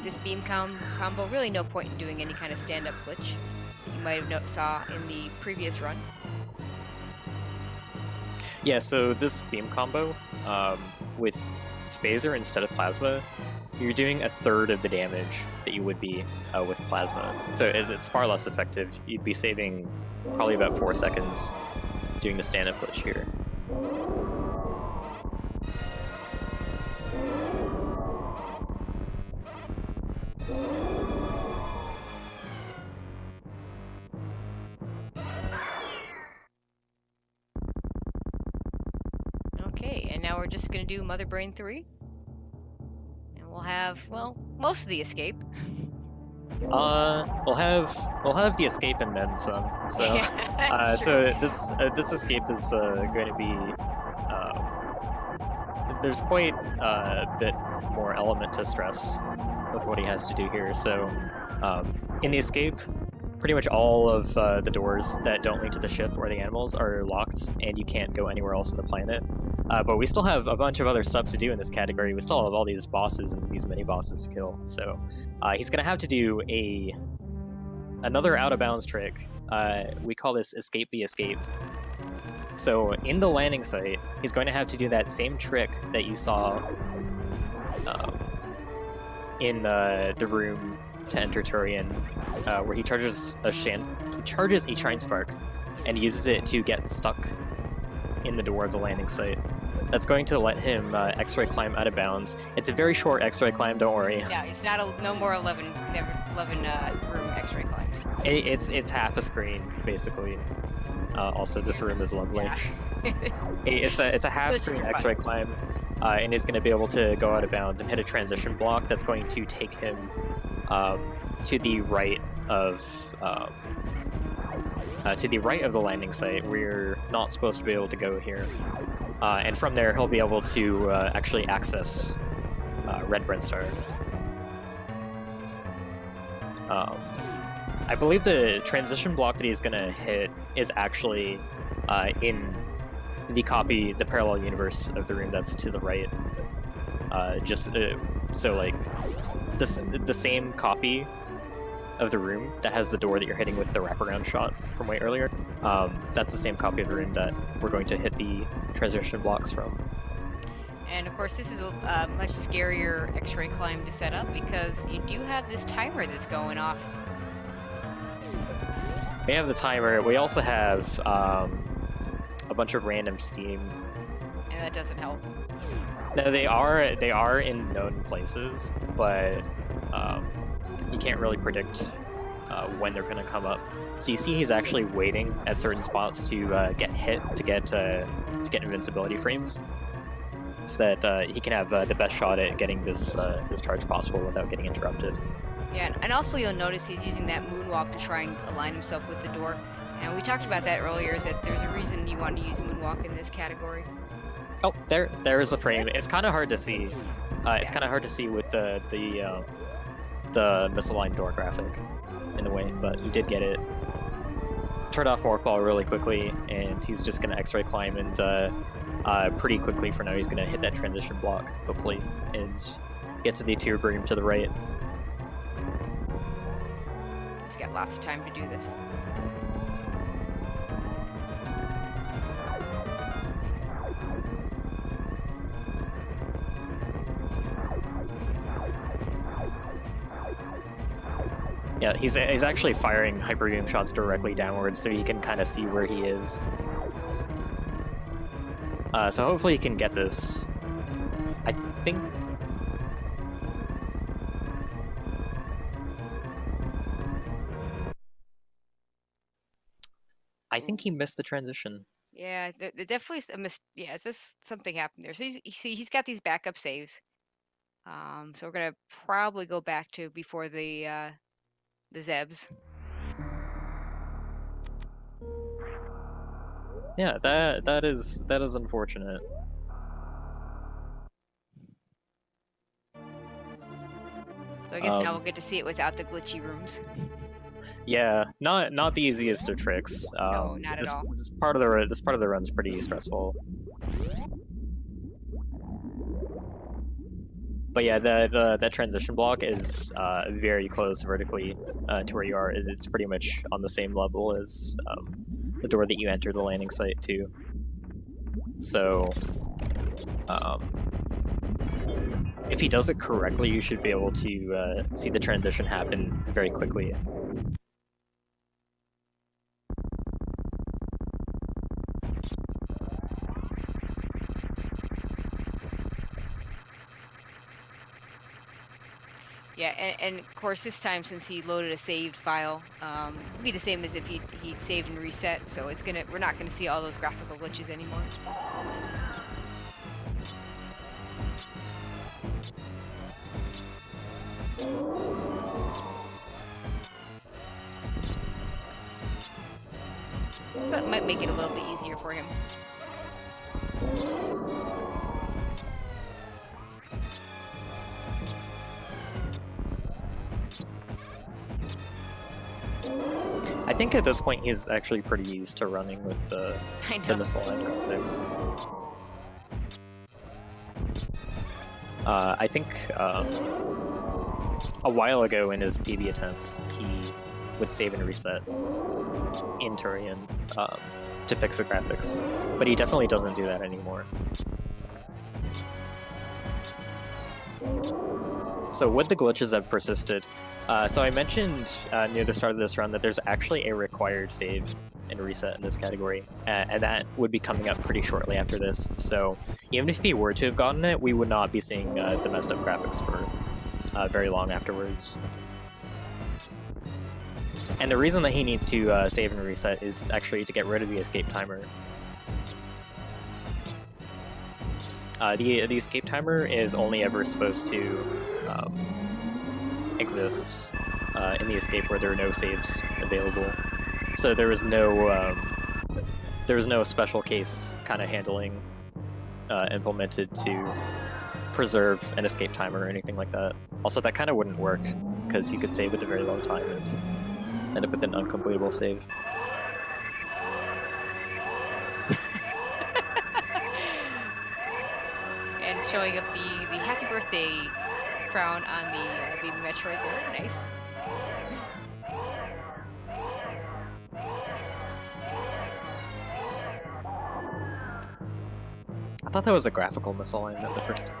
This beam combo, really no point in doing any kind of stand-up glitch that you might have saw in the previous run. Yeah, so this beam combo, with Spazer instead of Plasma, you're doing a third of the damage that you would be with Plasma. So it's far less effective. You'd be saving probably about 4 seconds doing the stand-up glitch here. Okay, and now we're just gonna do Mother Brain 3. And we'll have, well, most of the escape. We'll have the escape and then some. So, Yeah, so this escape is going to be there's quite a bit more element to stress with what he has to do here. So, in the escape, pretty much all of the doors that don't lead to the ship or the animals are locked, and you can't go anywhere else on the planet. But we still have a bunch of other stuff to do in this category. We still have all these bosses and these mini bosses to kill. So he's gonna have to do another out of bounds trick. We call this escape the escape. So in the landing site, he's going to have to do that same trick that you saw in the room to enter Tourian, where he charges a Shine Spark and uses it to get stuck in the door of the landing site. That's going to let him X-ray climb out of bounds. It's a very short X-ray climb, don't worry. Yeah, it's not no more 11 room X-ray climbs. It's half a screen basically. Also, this room is lovely. Yeah. It's a half screen X-ray climb, and he's going to be able to go out of bounds and hit a transition block that's going to take him to the right of the landing site. We're not supposed to be able to go here. And from there, he'll be able to actually access Red Brinstar. I believe the transition block that he's gonna hit is actually in the parallel universe of the room that's to the right. So like the same copy of the room that has the door that you're hitting with the wraparound shot from way earlier. That's the same copy of the room that we're going to hit the transition blocks from. And of course, this is a much scarier X-ray climb to set up because you do have this timer that's going off. We have the timer. We also have a bunch of random steam. And that doesn't help. No, they are in known places, but you can't really predict when they're going to come up. So you see he's actually waiting at certain spots to get hit to get invincibility frames, so that he can have the best shot at getting this charge possible without getting interrupted. Yeah, and also you'll notice he's using that moonwalk to try and align himself with the door. And we talked about that earlier, that there's a reason you want to use moonwalk in this category. Oh, there is the frame. It's kind of hard to see. It's kind of hard to see with the misaligned door graphic in the way, but he did get it. Turned off Morph Ball really quickly, and he's just going to X-ray climb, and pretty quickly for now he's going to hit that transition block, hopefully, and get to the tier room to the right. He's got lots of time to do this. Yeah, he's actually firing hyper beam shots directly downwards, so he can kind of see where he is. So hopefully he can get this. I think. I think he missed the transition. Yeah, there definitely yeah, it's just something happened there. So he's got these backup saves. So we're gonna probably go back to before the Zebs. Yeah, that is unfortunate. So I guess now we'll get to see it without the glitchy rooms. Yeah, not the easiest of tricks. No, not at all. This part of the run's pretty stressful. But yeah, that transition block is very close vertically to where you are. It's pretty much on the same level as the door that you enter the landing site too. So, if he does it correctly, you should be able to see the transition happen very quickly. Yeah, and of course this time, since he loaded a saved file, it'd be the same as if he'd saved and reset. So we're not gonna see all those graphical glitches anymore. So that might make it a little bit easier for him. I think at this point he's actually pretty used to running with the missile line graphics. I think a while ago in his PB attempts, he would save and reset in Tourian to fix the graphics, but he definitely doesn't do that anymore. So would the glitches have persisted? So I mentioned near the start of this run that there's actually a required save and reset in this category, and that would be coming up pretty shortly after this. So even if he were to have gotten it, we would not be seeing the messed up graphics for very long afterwards. And the reason that he needs to save and reset is actually to get rid of the escape timer. The escape timer is only ever supposed to exist in the escape where there are no saves available. So there was no special case kind of handling implemented to preserve an escape timer or anything like that. Also, that kind of wouldn't work because you could save at a very long time and end up with an uncompletable save. And showing up the happy birthday crown on the Baby Metroid there. Nice. I thought that was a graphical misalignment the first time.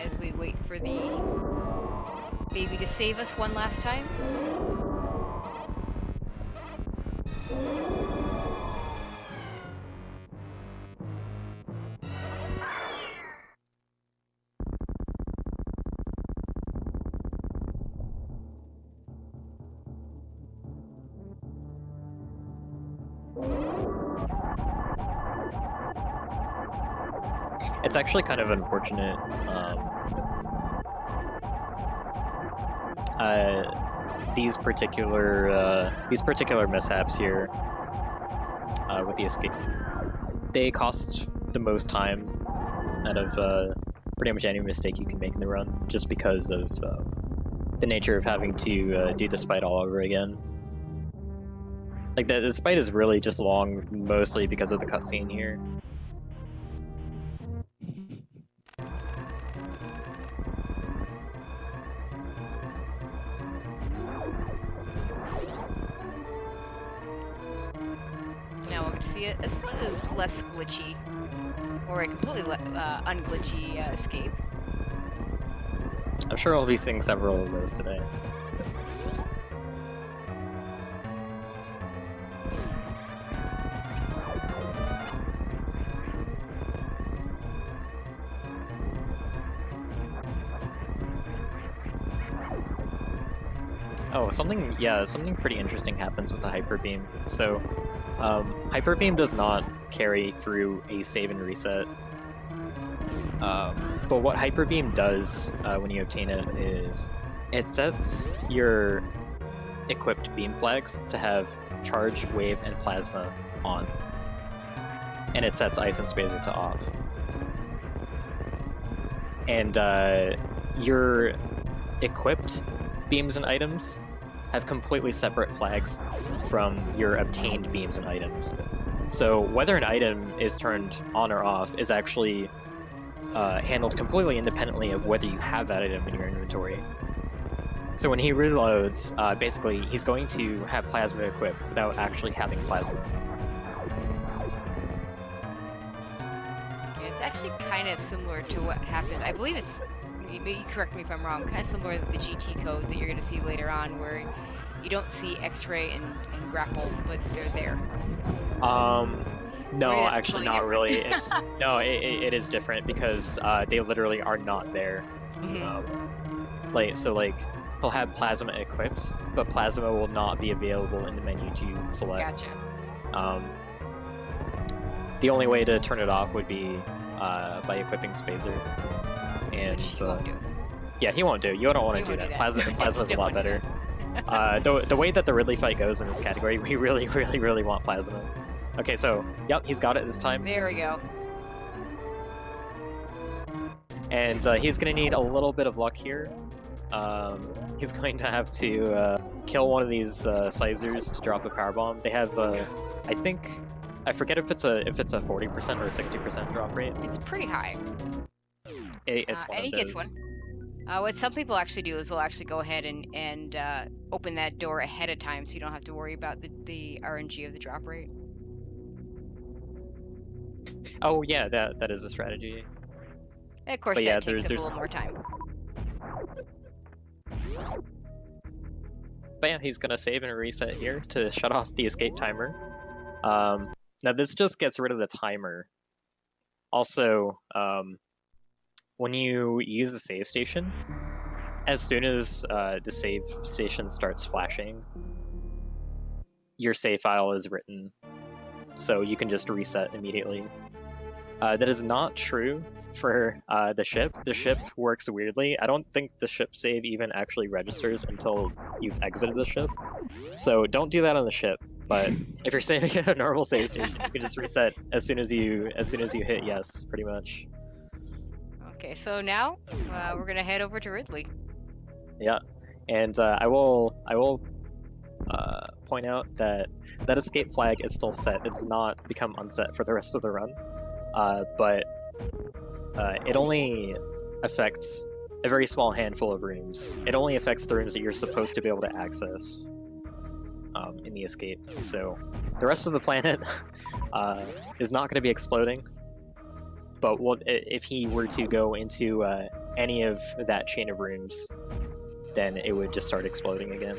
As we wait for the baby to save us one last time. It's actually kind of unfortunate. These particular mishaps here with the escape, they cost the most time out of pretty much any mistake you can make in the run, just because of the nature of having to do this fight all over again. Like, this fight is really just long, mostly because of the cutscene here. Now we're going to see a slightly less glitchy, or a completely unglitchy escape. I'm sure we'll be seeing several of those today. Oh, something pretty interesting happens with the Hyper Beam. So, Hyper Beam does not carry through a save and reset. But what Hyper Beam does when you obtain it is it sets your equipped beam flags to have charge, wave, and plasma on, and it sets ice and spacer to off. And your equipped beams and items have completely separate flags from your obtained beams and items. So whether an item is turned on or off is actually handled completely independently of whether you have that item in your inventory. So when he reloads, basically he's going to have plasma equipped without actually having plasma. Yeah, it's actually kind of similar to what happens. I believe it's, you correct me if I'm wrong, kind of similar to the GT code that you're going to see later on, where you don't see X-ray and grapple, but they're there. No, actually not really. It's no, it is different because they literally are not there. Like he'll have plasma equipped, but plasma will not be available in the menu to select. Gotcha. The only way to turn it off would be by equipping Spacer. And Which he won't do. Yeah, he won't do. You don't want to do that. Plasma's a lot better. The way that the Ridley fight goes in this category, we really want plasma. Okay, so yep, he's got it this time. There we go. And he's gonna need a little bit of luck here. He's going to have to kill one of these sizers to drop a power bomb. They have, I forget if it's a 40% or a 60% drop rate. It's pretty high. It's one and of he those. gets one. What some people actually do is they'll actually go ahead and open that door ahead of time, so you don't have to worry about the RNG of the drop rate. Oh yeah, that is a strategy. And of course, But that yeah, takes up a there's little more time. But yeah, he's gonna save and reset here to shut off the escape timer. Now this just gets rid of the timer. Also, when you use a save station, as soon as the save station starts flashing, your save file is written, so you can just reset immediately. That is not true for the ship. The ship works weirdly. I don't think the ship save even actually registers until you've exited the ship. So don't do that on the ship. But if you're saving at a normal save station, you can just reset as soon as you hit yes, pretty much. Okay, so now we're gonna head over to Ridley. Yeah, and I will point out that that escape flag is still set. It does not become unset for the rest of the run, but it only affects a very small handful of rooms. It only affects the rooms that you're supposed to be able to access in the escape. So the rest of the planet is not going to be exploding. But if he were to go into any of that chain of rooms, then it would just start exploding again.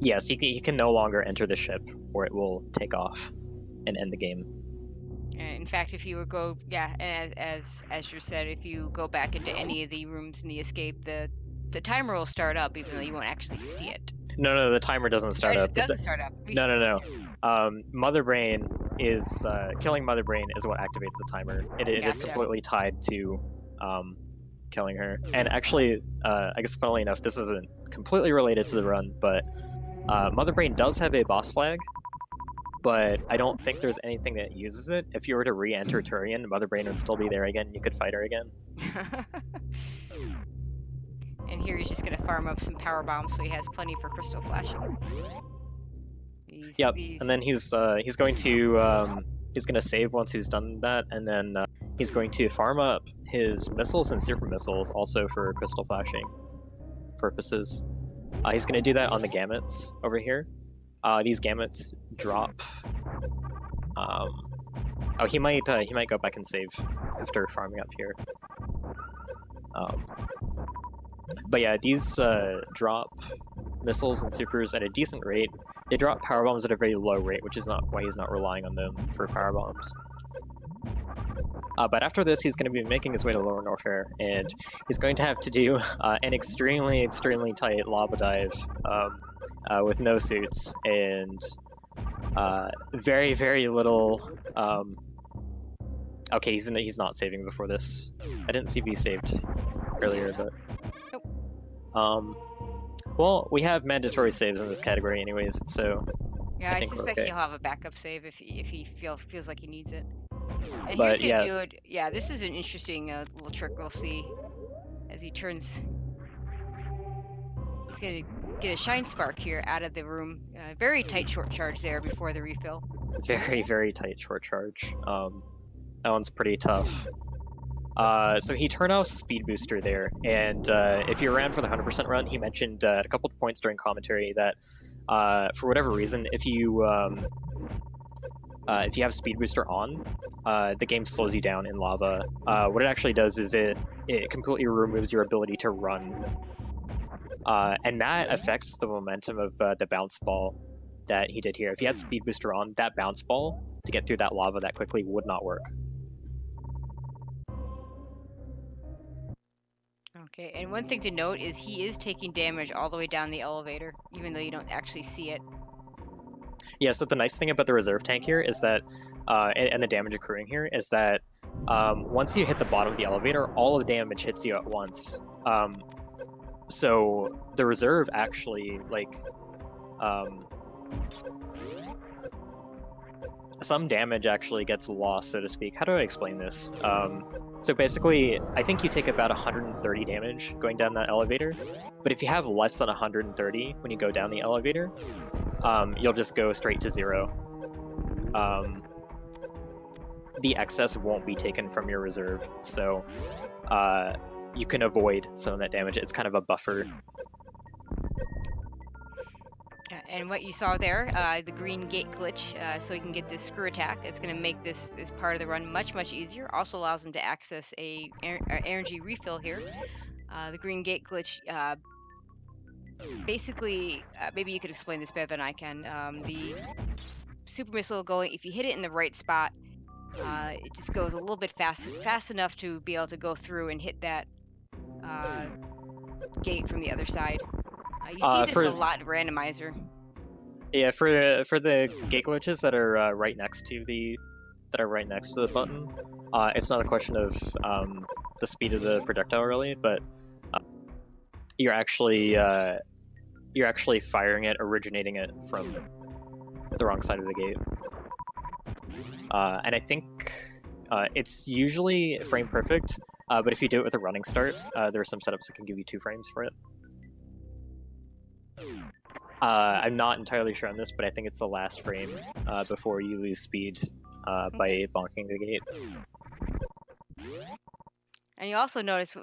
Yes, he can no longer enter the ship, or it will take off and end the game. And in fact, if you would go, and as you said, if you go back into any of the rooms in the escape, the timer will start up, even though you won't actually see it. No, the timer doesn't start up. It doesn't start up. No. Mother Brain is killing Mother Brain is what activates the timer. It is completely tied to killing her. And actually, I guess funnily enough, this isn't completely related to the run, but Mother Brain does have a boss flag, but I don't think there's anything that uses it. If you were to re-enter Tourian, Mother Brain would still be there again, and you could fight her again. And here he's just gonna farm up some power bombs so he has plenty for crystal flashing. Yep, and then he's going to he's gonna save once he's done that, and then he's going to farm up his missiles and super missiles also for crystal flashing purposes. He's gonna do that on the gamuts over here. These gamuts drop. Oh, he might go back and save after farming up here. But yeah, these drop missiles and supers at a decent rate. They drop power bombs at a very low rate, which is not why he's not relying on them for power bombs. But after this, he's going to be making his way to Lower Norfair, and he's going to have to do an extremely, extremely tight lava dive with no suits and very, very little. Okay, he's not saving before this. I didn't see V saved earlier, but well, we have mandatory saves in this category, anyways. So yeah, I suspect okay. he'll have a backup save if he feels like he needs it. And But here's gonna do it. Yeah, this is an interesting little trick we'll see as he turns. He's gonna get a shine spark here out of the room. Very tight short charge there before the refill. Very, very tight short charge. That one's pretty tough. So he turned off Speed Booster there, and if you ran for the 100% run, he mentioned at a couple of points during commentary that for whatever reason, if you have Speed Booster on, the game slows you down in lava. What it actually does is it completely removes your ability to run, and that affects the momentum of the bounce ball that he did here. If he had Speed Booster on, that bounce ball to get through that lava that quickly would not work. Okay, and one thing to note is he is taking damage all the way down the elevator, even though you don't actually see it. Yeah, so the nice thing about the reserve tank here is that, and the damage accruing here, is that once you hit the bottom of the elevator, all of the damage hits you at once. So the reserve actually, like, some damage actually gets lost, so to speak. How do I explain this? So basically, I think you take about 130 damage going down that elevator, but if you have less than 130 when you go down the elevator, you'll just go straight to 0. The excess won't be taken from your reserve, so you can avoid some of that damage. It's kind of a buffer. And what you saw there, the green gate glitch, so you can get this screw attack. It's going to make this part of the run much, much easier. Also allows him to access a energy refill here. The green gate glitch, basically, maybe you could explain this better than I can. The super missile going, if you hit it in the right spot, it just goes a little bit fast enough to be able to go through and hit that gate from the other side. You see this a lot in randomizer. Yeah, for the gate glitches that are right next to the button, it's not a question of the speed of the projectile really, but you're actually firing it, originating it from the wrong side of the gate. And I think it's usually frame perfect, but if you do it with a running start, there are some setups that can give you 2 frames for it. I'm not entirely sure on this, but I think it's the last frame before you lose speed by bonking the gate. And you also notice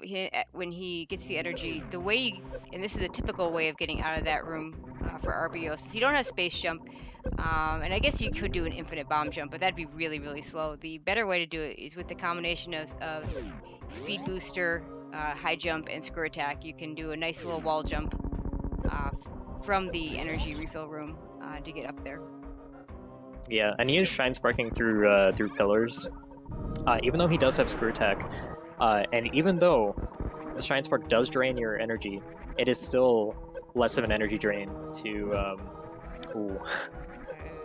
when he gets the energy, the way, and this is a typical way of getting out of that room for RBOs, is you don't have space jump, and I guess you could do an infinite bomb jump, but that'd be really, really slow. The better way to do it is with the combination of speed booster, high jump, and screw attack. You can do a nice little wall jump from the energy refill room to get up there. Yeah, and he is shine sparking through pillars, even though he does have screw attack. And even though the Shine Spark does drain your energy, it is still less of an energy drain to... ooh.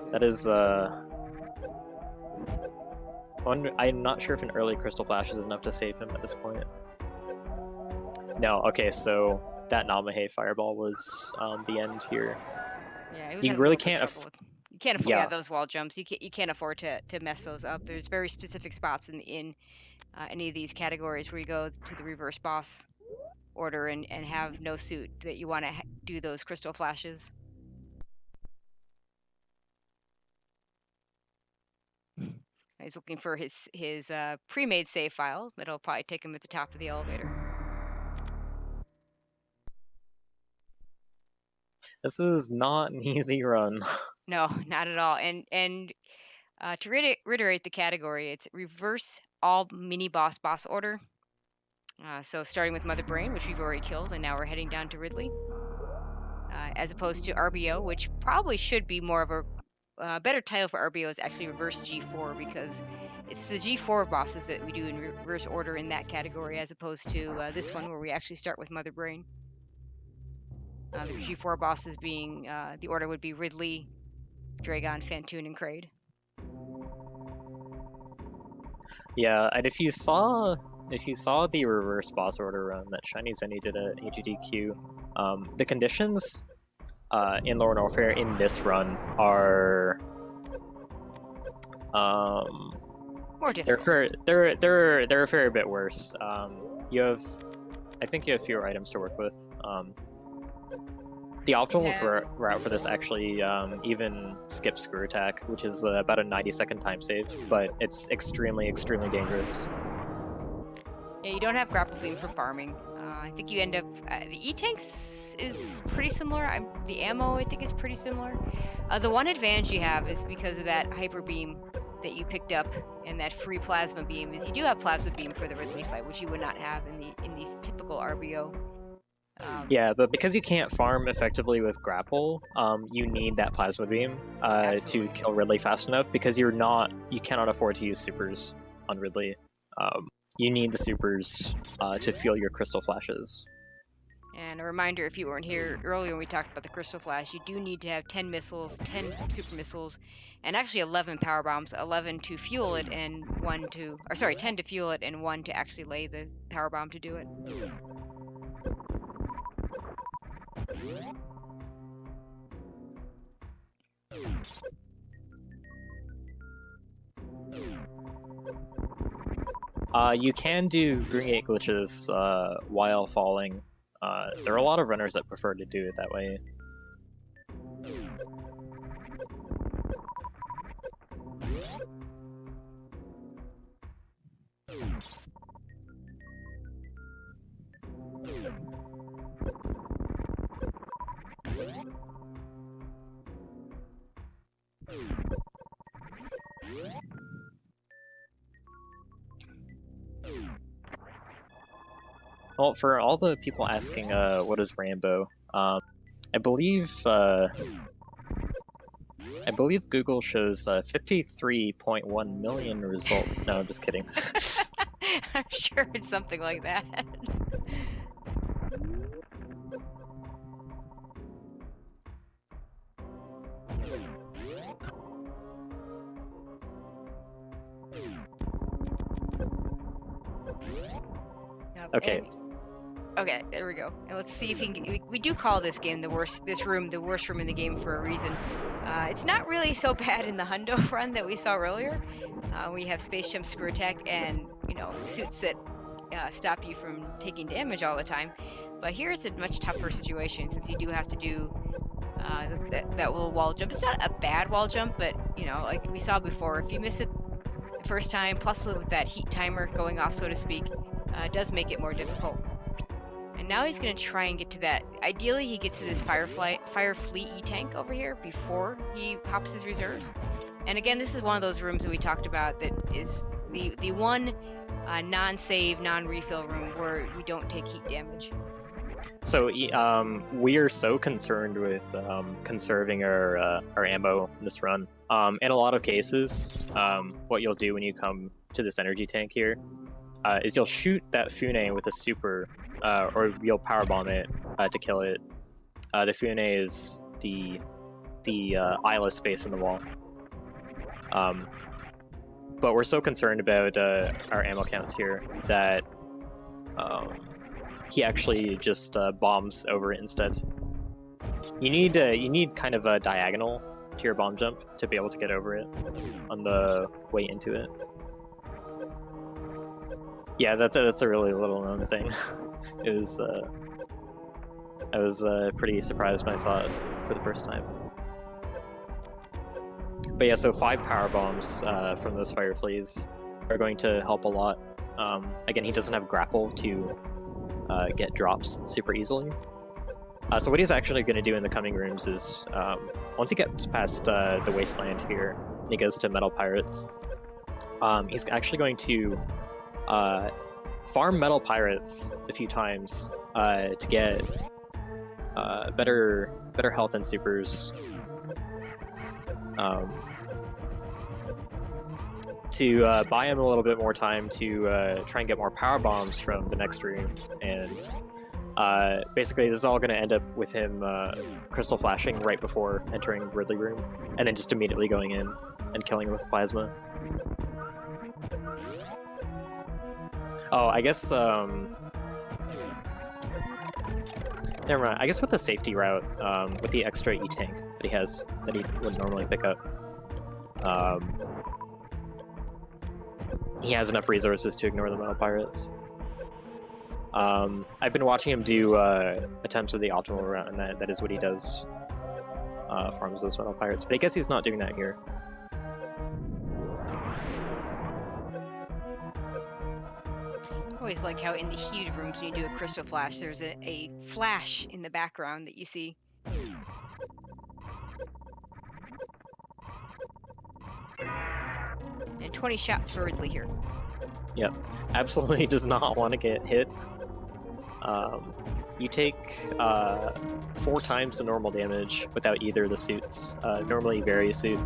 That is... I'm not sure if an early Crystal Flash is enough to save him at this point. No, okay, so that Namahe fireball was the end here. Yeah, he was You having a really little bit of can't. trouble with. You can't afford Yeah, those wall jumps. You can't afford to mess those up. There's very specific spots in any of these categories where you go to the reverse boss order and have no suit that you want to do those crystal flashes. He's looking for his pre-made save file that'll probably take him at the top of the elevator. this is not an easy run. No, not at all. And to reiterate the category, it's reverse all mini-boss boss order. So starting with Mother Brain, which we've already killed, and now we're heading down to Ridley. As opposed to RBO, which probably should be more of a better title for RBO is actually reverse G4 because it's the G4 bosses that we do in reverse order in that category, as opposed to this one where we actually start with Mother Brain. The G4 bosses being the order would be Ridley, Draygon, Fantoon, and Kraid. Yeah, and if you saw the reverse boss order run that Shiny Zenny did at GDQ, the conditions in Lower Norfair in this run are more difficult. They're a fair bit worse. I think you have fewer items to work with. The optimal route for this actually even skips Screw Attack, which is about a 90-second time save, but it's extremely, extremely dangerous. Yeah, you don't have Grapple Beam for farming. I think you end up... the E-Tanks is pretty similar. The ammo, I think, is pretty similar. The one advantage you have is because of that Hyper Beam that you picked up and that free Plasma Beam, is you do have Plasma Beam for the Ridley fight, which you would not have in these typical RBO. Yeah, but because you can't farm effectively with grapple, you need that plasma beam to kill Ridley fast enough, because you cannot afford to use supers on Ridley. You need the supers to fuel your crystal flashes. And a reminder, if you weren't here earlier when we talked about the crystal flash, you do need to have 10 missiles, 10 super missiles, and actually 11 power bombs, 11 to fuel it and 10 to fuel it and 1 to actually lay the power bomb to do it. You can do Green Gate glitches while falling. There are a lot of runners that prefer to do it that way. Well, for all the people asking, what is RAMBO? I believe Google shows 53.1 million results. No, I'm just kidding. I'm sure it's something like that. Okay. Okay, there we go. And let's see if we do call this game the worst room in the game for a reason. It's not really so bad in the Hundo run that we saw earlier. We have Space Jump, Screw Attack, and suits that stop you from taking damage all the time. But here it's a much tougher situation since you do have to do that little wall jump. It's not a bad wall jump, but like we saw before, if you miss it the first time, plus with that heat timer going off, so to speak, it does make it more difficult. And now he's going to try and get to that. Ideally, he gets to this Fire Fleet E-Tank over here before he pops his reserves. And again, this is one of those rooms that we talked about that is the one non-save, non-refill room where we don't take heat damage. So we are so concerned with conserving our ammo in this run. In a lot of cases, what you'll do when you come to this energy tank here is you'll shoot that Fune with a super, or you'll powerbomb it to kill it. The Fune is the eyeless space in the wall. But we're so concerned about our ammo counts here that he actually just bombs over it instead. You need kind of a diagonal to your bomb jump to be able to get over it on the way into it. Yeah, that's a really little known thing. It was I was pretty surprised when I saw it for the first time. But yeah, so 5 power bombs from those fire fleas are going to help a lot. Again, he doesn't have grapple to get drops super easily. So what he's actually going to do in the coming rooms is, once he gets past the wasteland here, and he goes to Metal Pirates, he's actually going to farm Metal Pirates a few times to get better health and supers. To buy him a little bit more time to try and get more power bombs from the next room, and basically this is all going to end up with him crystal flashing right before entering Ridley room, and then just immediately going in and killing him with plasma. Oh, I guess never mind. I guess with the safety route, with the extra E-tank that he has that he would normally pick up, he has enough resources to ignore the Metal Pirates. I've been watching him do attempts of the optimal route, and that is what he does. Farms those Metal Pirates, but I guess he's not doing that here. I always like how in the heated rooms when you do a crystal flash, there's a flash in the background that you see. And 20 shots for Ridley here. Yep, absolutely does not want to get hit. You take 4 times the normal damage without either of the suits. Normally Various Suit.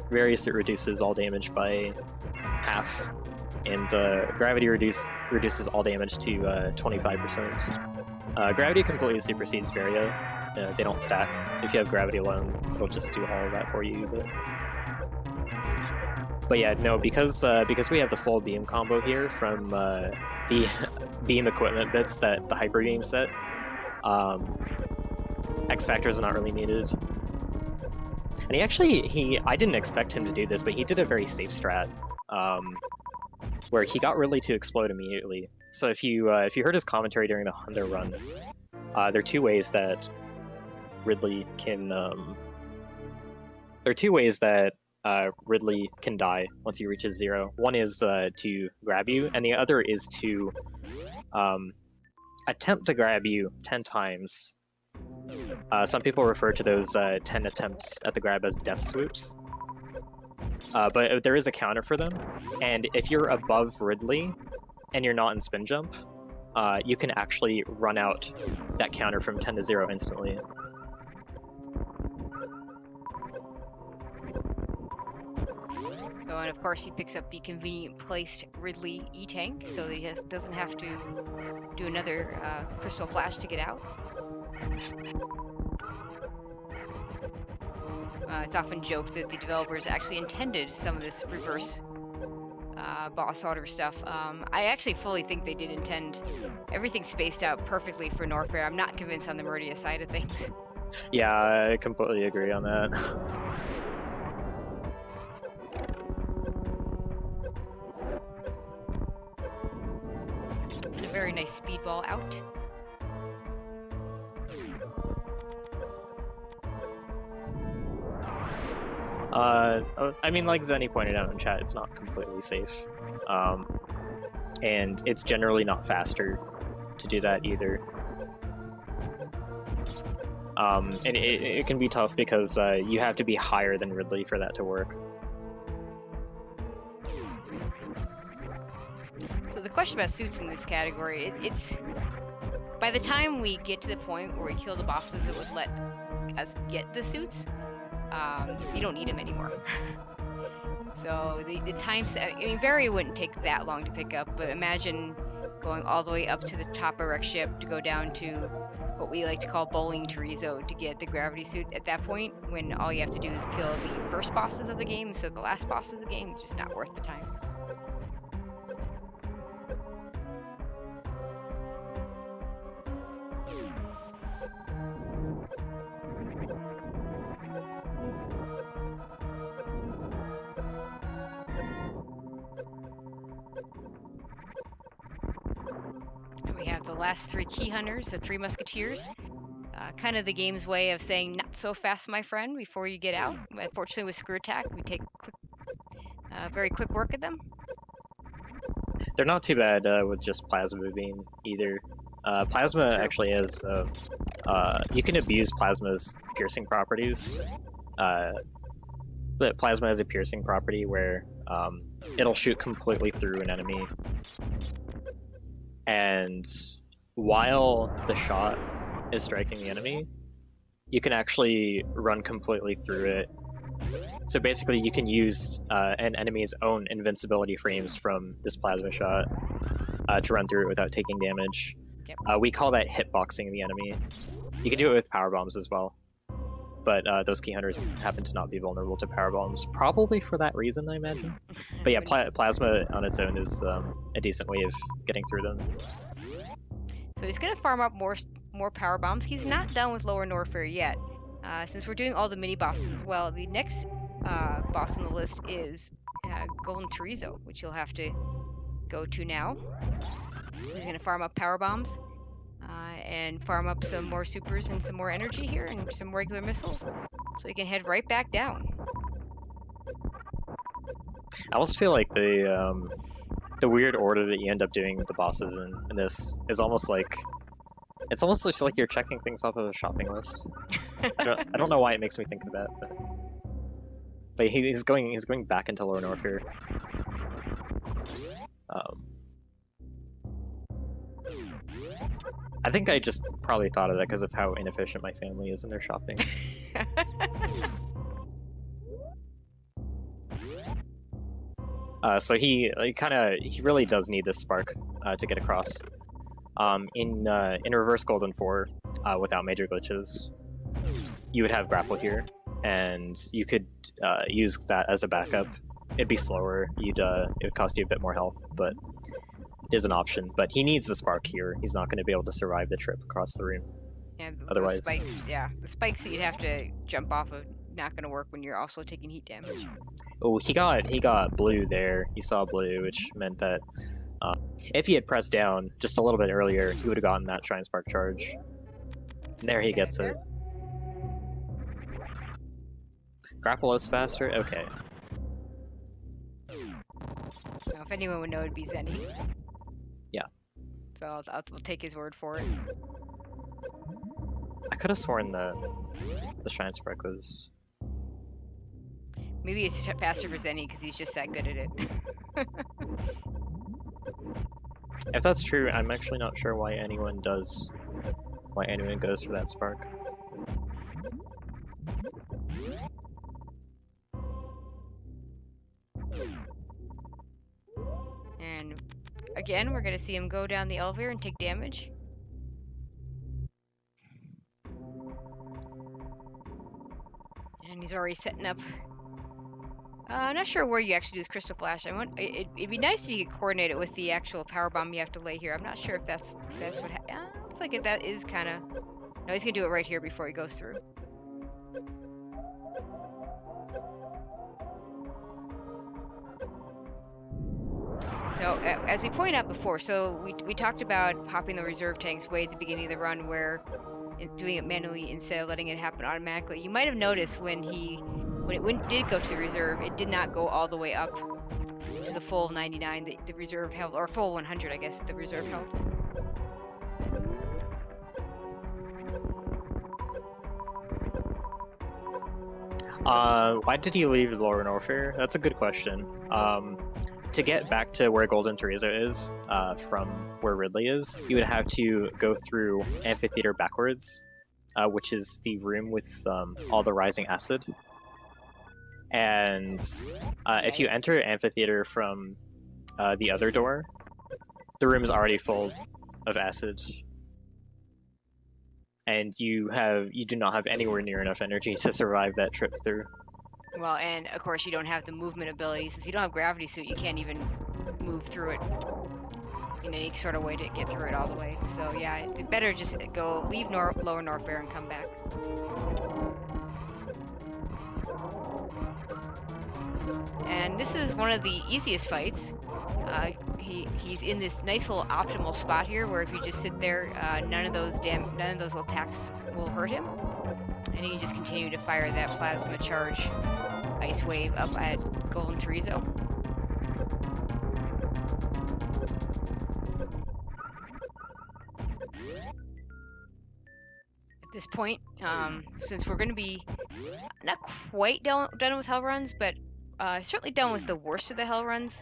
Various Suit reduces all damage by half, and Gravity reduces all damage to 25%. Gravity completely supersedes Varia. They don't stack. If you have Gravity alone, it'll just do all of that for you. But yeah, no, because we have the full beam combo here from the beam equipment bits that the Hyper Beam set, X Factor is not really needed. And I didn't expect him to do this, but he did a very safe strat, where he got Ridley to explode immediately. So if you heard his commentary during the Hundo run, there are 2 ways that Ridley can Ridley can die once he reaches 0. One is to grab you, and the other is to attempt to grab you 10 times. Some people refer to those 10 attempts at the grab as death swoops. But there is a counter for them, and if you're above Ridley and you're not in spin jump, you can actually run out that counter from 10 to 0 instantly. So, and of course he picks up the convenient placed Ridley E-tank, so that he doesn't have to do another crystal flash to get out. It's often joked that the developers actually intended some of this reverse boss order stuff. I actually fully think they did intend everything spaced out perfectly for Norfair. I'm not convinced on the Meridia side of things. Yeah, I completely agree on that. And a very nice speedball out. I mean, like Zenny pointed out in chat, it's not completely safe. And it's generally not faster to do that either. And it can be tough because you have to be higher than Ridley for that to work. So the question about suits in this category, it's by the time we get to the point where we kill the bosses that would let us get the suits, you don't need them anymore. So the times, I mean, Varia wouldn't take that long to pick up, but imagine going all the way up to the top of wreck ship to go down to what we like to call bowling Torizo to get the gravity suit at that point, when all you have to do is kill the first bosses of the game, so the last bosses of the game, it's just not worth the time. we have the last 3 key hunters, the 3 musketeers. Kind of the game's way of saying, not so fast, my friend, before you get out. Unfortunately, with Screw Attack, we take very quick work at them. They're not too bad with just Plasma Beam either. Plasma True. actually has... you can abuse Plasma's piercing properties. But Plasma has a piercing property where it'll shoot completely through an enemy. And while the shot is striking the enemy, you can actually run completely through it. So basically you can use an enemy's own invincibility frames from this plasma shot to run through it without taking damage. Yep. We call that hitboxing the enemy. You can do it with power bombs as well. But those key hunters happen to not be vulnerable to power bombs, probably for that reason, I imagine. But yeah, plasma on its own is a decent way of getting through them. So he's gonna farm up more power bombs. He's not done with Lower Norfair yet. Since we're doing all the mini bosses as well, the next boss on the list is Golden Torizo, which you'll have to go to now. He's gonna farm up power bombs and farm up some more supers and some more energy here and some regular missiles, so he can head right back down. I almost feel like the weird order that you end up doing the bosses in this is almost like it's almost just like you're checking things off of a shopping list. I don't know why it makes me think of that, but he's going back into Lower Norfair. I think I just probably thought of that because of how inefficient my family is in their shopping. So he really does need this spark to get across. In Reverse Golden 4, without major glitches, you would have grapple here, and you could use that as a backup. It'd be slower. It would cost you a bit more health, but it is an option. But he needs the spark here. He's not going to be able to survive the trip across the room. Yeah, otherwise, the spikes that you'd have to jump off of, not going to work when you're also taking heat damage. Oh, he got blue there. He saw blue, which meant that if he had pressed down just a little bit earlier, he would have gotten that Shrine Spark charge. And there he gets it. Grapple is faster? Okay. Now, if anyone would know, it'd be Zenny. Yeah. So I'll take his word for it. I could have sworn the Shrine Spark was... Maybe it's faster for Zenny because he's just that good at it. If that's true, I'm actually not sure why anyone goes for that spark. And again, we're gonna see him go down the elevator and take damage. And he's already setting up. I'm not sure where you actually do this Crystal Flash. It'd be nice if you could coordinate it with the actual power bomb you have to lay here. I'm not sure if that's what. Looks like that is kind of. No, he's gonna do it right here before he goes through. So, as we pointed out before, so we talked about popping the reserve tanks way at the beginning of the run, where doing it manually instead of letting it happen automatically. You might have noticed when it did go to the reserve, it did not go all the way up to the full 99 that the reserve held, or full 100, I guess, that the reserve held. Why did he leave Lower Norfair? That's a good question. To get back to where Golden Torizo is, from where Ridley is, you would have to go through Amphitheater backwards, which is the room with all the rising acid. And if you enter Amphitheater from the other door, the room is already full of acid. And you do not have anywhere near enough energy to survive that trip through. Well, and of course you don't have the movement ability. Since you don't have gravity suit, you can't even move through it in any sort of way to get through it all the way. So yeah, it's better just leave Lower Norfair and come back. And this is one of the easiest fights. he's in this nice little optimal spot here, where if you just sit there, none of those attacks will hurt him, and he can just continue to fire that plasma charge ice wave up at Golden Torizo. At this point, since we're going to be not quite done with hell runs, but certainly done with the worst of the hell runs.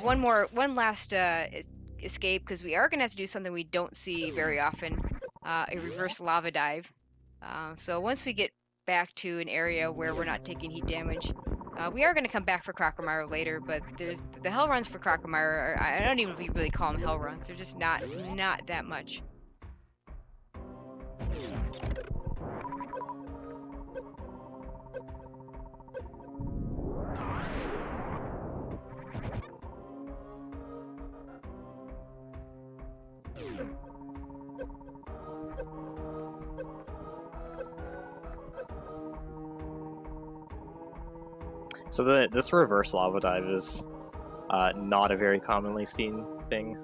One last escape, because we are going to have to do something we don't see very often, a reverse lava dive. So once we get back to an area where we're not taking heat damage, we are going to come back for Crocomire later, but there's the hell runs for Crocomire. I don't even really call them hell runs. They're just not that much. So this reverse lava dive is not a very commonly seen thing.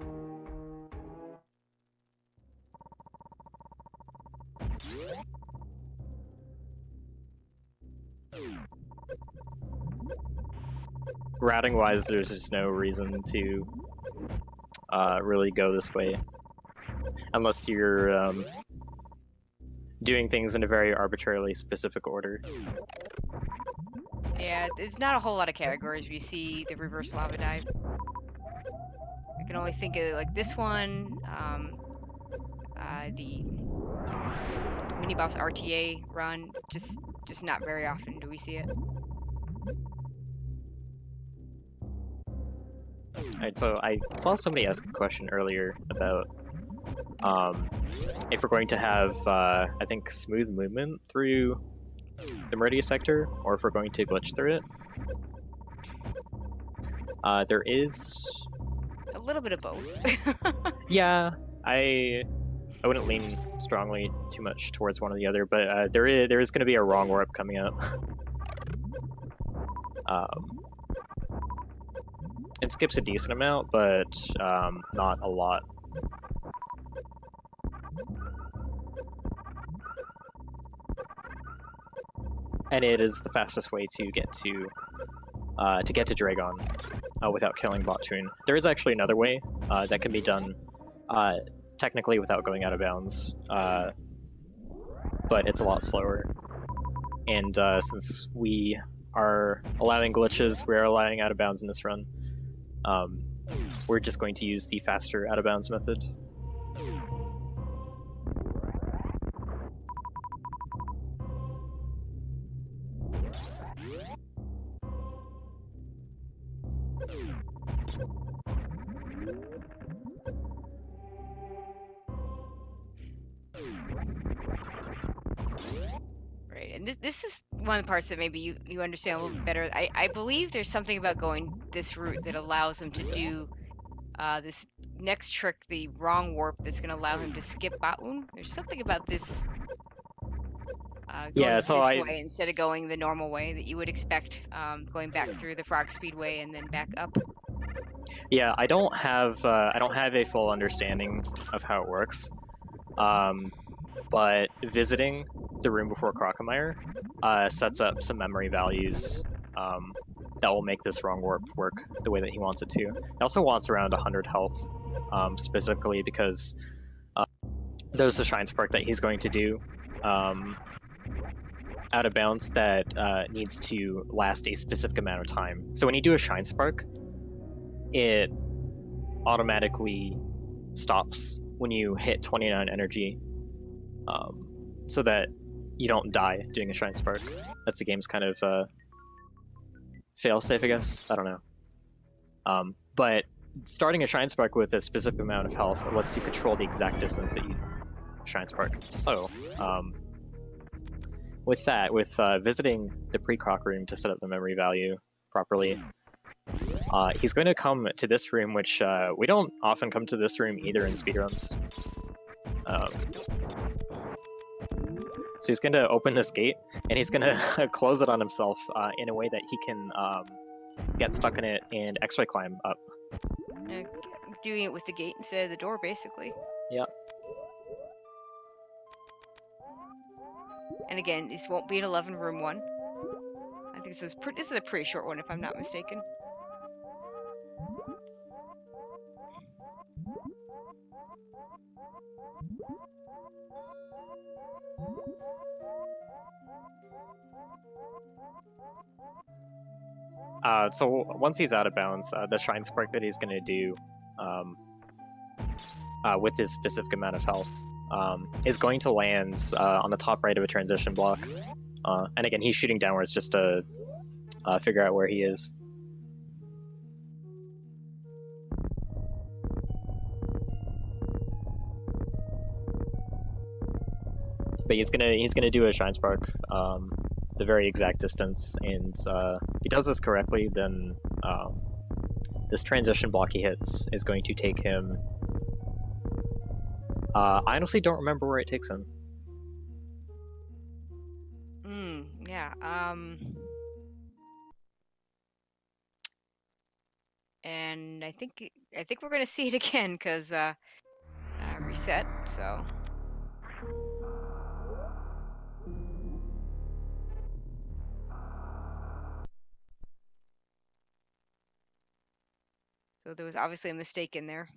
Routing wise, there's just no reason to really go this way, unless you're doing things in a very arbitrarily specific order. Yeah, there's not a whole lot of categories where you see the reverse lava dive. I can only think of like this one, the Miniboss RTA run. Just not very often do we see it. Alright, so I saw somebody ask a question earlier about if we're going to have, I think, smooth movement through the Meridia sector, or if we're going to glitch through it. There is a little bit of both. Yeah, I wouldn't lean strongly too much towards one or the other, but there is going to be a wrong warp coming up. It skips a decent amount, but not a lot. And it is the fastest way to get to Draygon without killing Botwoon. There is actually another way that can be done technically without going out of bounds, but it's a lot slower. And since we are allowing glitches, we are allowing out of bounds in this run. We're just going to use the faster out of bounds method. Right, and this is one of the parts that maybe you understand a little bit better. I believe there's something about going this route that allows him to do this next trick, the wrong warp, that's going to allow him to skip Botwoon. There's something about this going this way instead of going the normal way that you would expect, going back through the Frog Speedway and then back up. Yeah, I don't have a full understanding of how it works, but visiting the room before Crocomire sets up some memory values that will make this wrong warp work the way that he wants it to. He also wants around 100 health, specifically because there's a Shine Spark that he's going to do out of bounds that needs to last a specific amount of time. So when you do a Shine Spark, it automatically stops when you hit 29 energy, so that you don't die doing a Shine Spark. That's the game's kind of fail-safe, I guess. I don't know. But starting a Shine Spark with a specific amount of health lets you control the exact distance that you Shine Spark. So, with that, with visiting the pre-croc room to set up the memory value properly, he's going to come to this room, which we don't often come to this room either in speedruns. So he's going to open this gate, and he's going to close it on himself in a way that he can get stuck in it, and X-ray climb up. Doing it with the gate instead of the door, basically. Yep. And again, this won't be an 11-room one. I think this is a pretty short one, if I'm not mistaken. So once he's out of bounds, the Shrine Spark that he's going to do with his specific amount of health is going to land on the top right of a transition block. And again, he's shooting downwards just to figure out where he is. But he's gonna do a Shrine Spark, the very exact distance, and if he does this correctly, then this transition block he hits is going to take him. I honestly don't remember where it takes him. Yeah. And I think we're gonna see it again because reset. So. So there was obviously a mistake in there.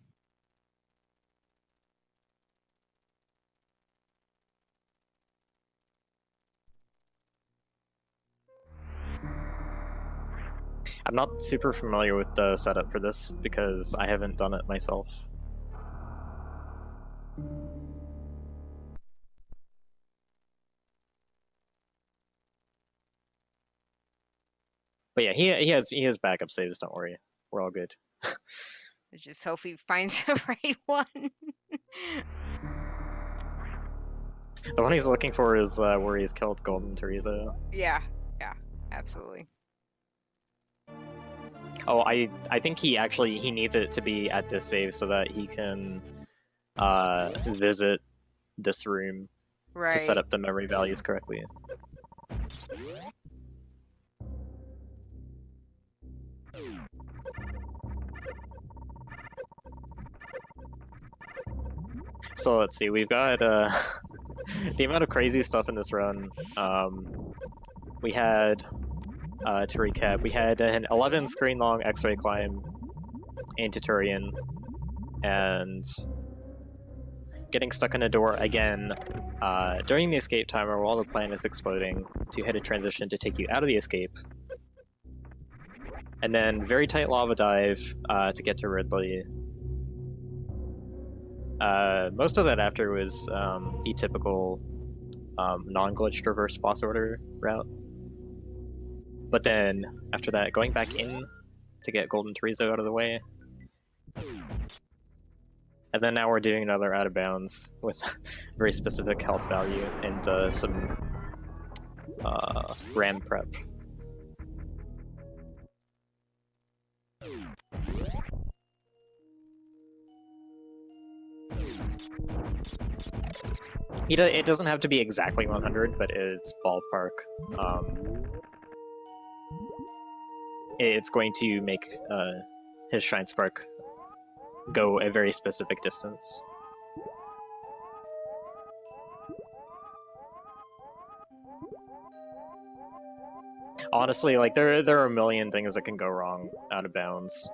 I'm not super familiar with the setup for this because I haven't done it myself. But yeah, he has backup saves. Don't worry, we're all good. Just hope he finds the right one. The one he's looking for is where he's killed Golden Torizo. Yeah, absolutely. Oh, I think he needs it to be at this save so that he can visit this room to set up the memory values correctly. So let's see, we've got the amount of crazy stuff in this run. We had, to recap, we had an 11 screen long X-ray climb into Tourian, and getting stuck in a door again during the escape timer while the planet is exploding to hit a transition to take you out of the escape. And then very tight lava dive to get to Ridley. Most of that after was the typical non-glitched reverse boss order route. But then after that, going back in to get Golden Torizo out of the way. And then now we're doing another out of bounds with very specific health value and some RAM prep. It doesn't have to be exactly 100, but it's ballpark. It's going to make his Shrine Spark go a very specific distance. Honestly, like there are a million things that can go wrong out of bounds.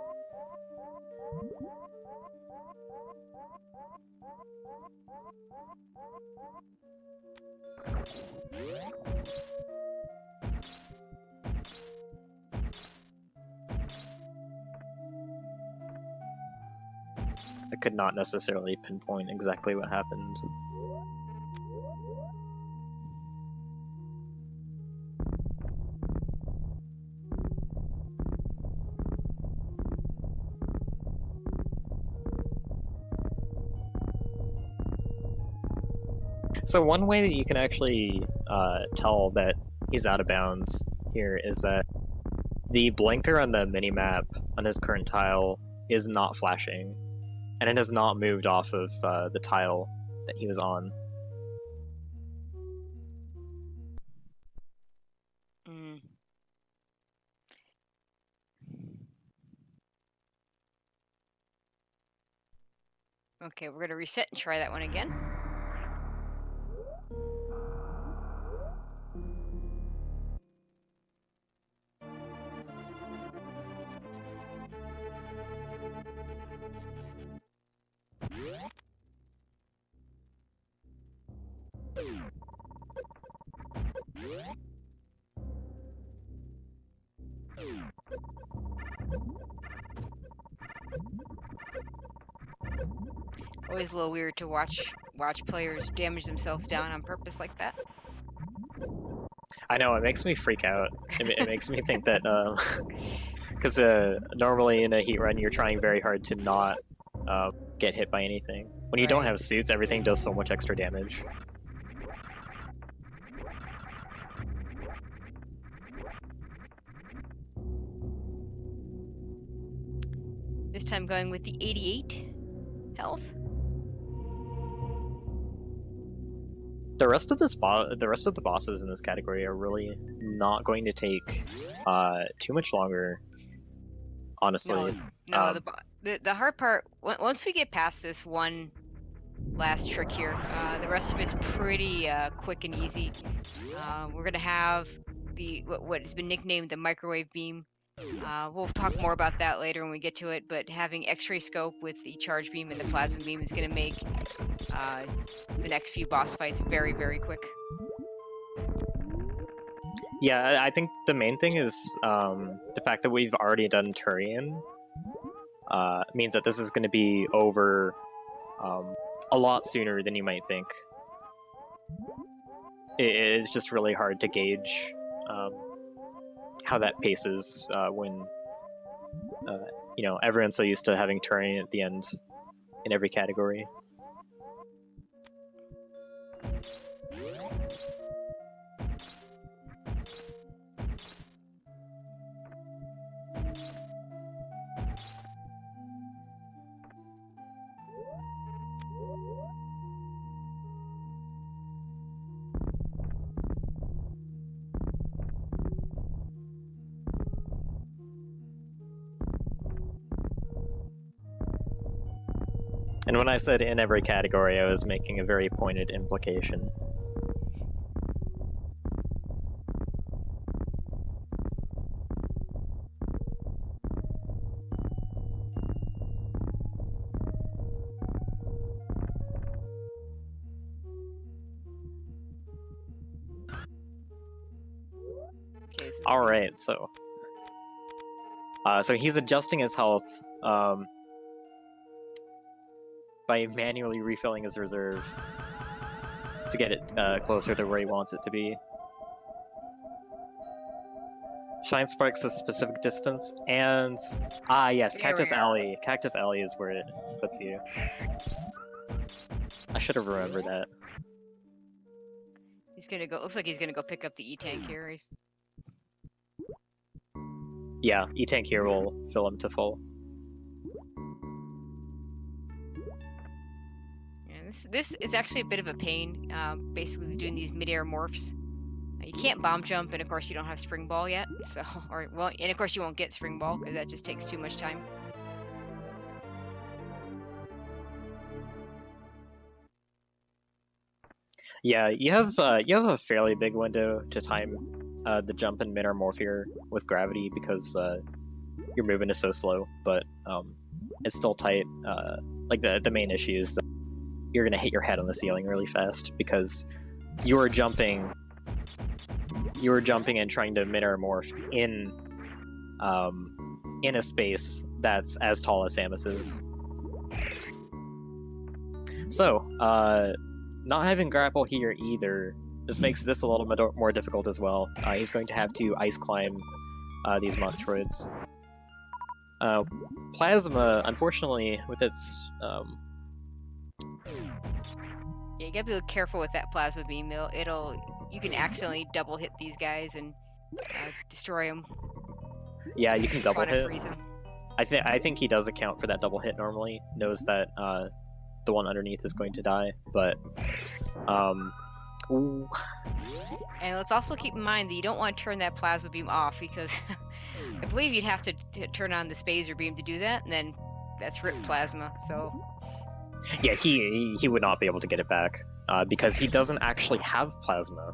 I could not necessarily pinpoint exactly what happened. So one way that you can actually tell that he's out of bounds here is that the blinker on the minimap on his current tile is not flashing, and it has not moved off of the tile that he was on. Okay, we're gonna reset and try that one again. Always a little weird to watch players damage themselves down on purpose like that. I know, it makes me freak out. It makes me think that, because normally in a heat run, you're trying very hard to not get hit by anything. When you don't Right. have suits, everything does so much extra damage. This time going with the 88 health. The rest of the bosses in this category are really not going to take too much longer, honestly. No, the hard part, once we get past this one last trick here, the rest of it's pretty quick and easy. We're gonna have what has been nicknamed the microwave beam. We'll talk more about that later when we get to it, but having X-ray scope with the charge beam and the plasma beam is gonna make the next few boss fights very, very quick. Yeah, I think the main thing is the fact that we've already done Tourian means that this is going to be over a lot sooner than you might think. It's just really hard to gauge how that paces when everyone's so used to having Tourian at the end in every category. And when I said in every category, I was making a very pointed implication. Okay, All right, so he's adjusting his health by manually refilling his reserve to get it closer to where he wants it to be. Shine sparks a specific distance, and yes, There we Cactus go. Alley. Cactus Alley is where it puts you. I should have remembered that. He's gonna go. Looks like he's gonna go pick up the E-tank here. Yeah, E-tank here will fill him to full. Yeah, this is actually a bit of a pain. Basically doing these mid-air morphs. You can't bomb jump, and of course you don't have spring ball yet. So, and of course you won't get spring ball because that just takes too much time. Yeah, you have a fairly big window to time the jump and mid or morph here with gravity because your movement is so slow, but it's still tight. Like the main issue is that you're gonna hit your head on the ceiling really fast because you're jumping and trying to mid or morph in a space that's as tall as Samus is. So, not having grapple here either, this makes this a little bit more difficult as well. He's going to have to ice climb these Metroids. Plasma, unfortunately, with its... Yeah, you gotta be careful with that plasma beam. You can accidentally double hit these guys and destroy them. Yeah, you can double hit. Freeze them. I think he does account for that double hit normally. Knows that the one underneath is going to die, but ooh. And let's also keep in mind that you don't want to turn that plasma beam off because I believe you'd have to turn on the spacer beam to do that, and then that's rip plasma. So Yeah, he would not be able to get it back because he doesn't actually have plasma.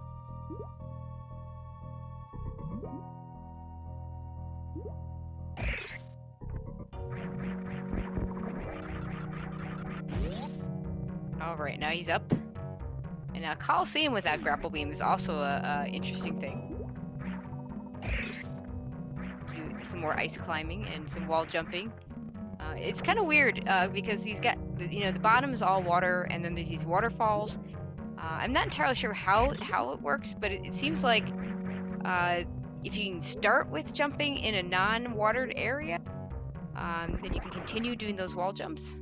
All right, now he's up. And now Coliseum without grapple beam is also a interesting thing. Do some more ice climbing and some wall jumping. It's kind of weird because he's got, the bottom is all water, and then there's these waterfalls. I'm not entirely sure how it works, but it seems like if you can start with jumping in a non-watered area, then you can continue doing those wall jumps.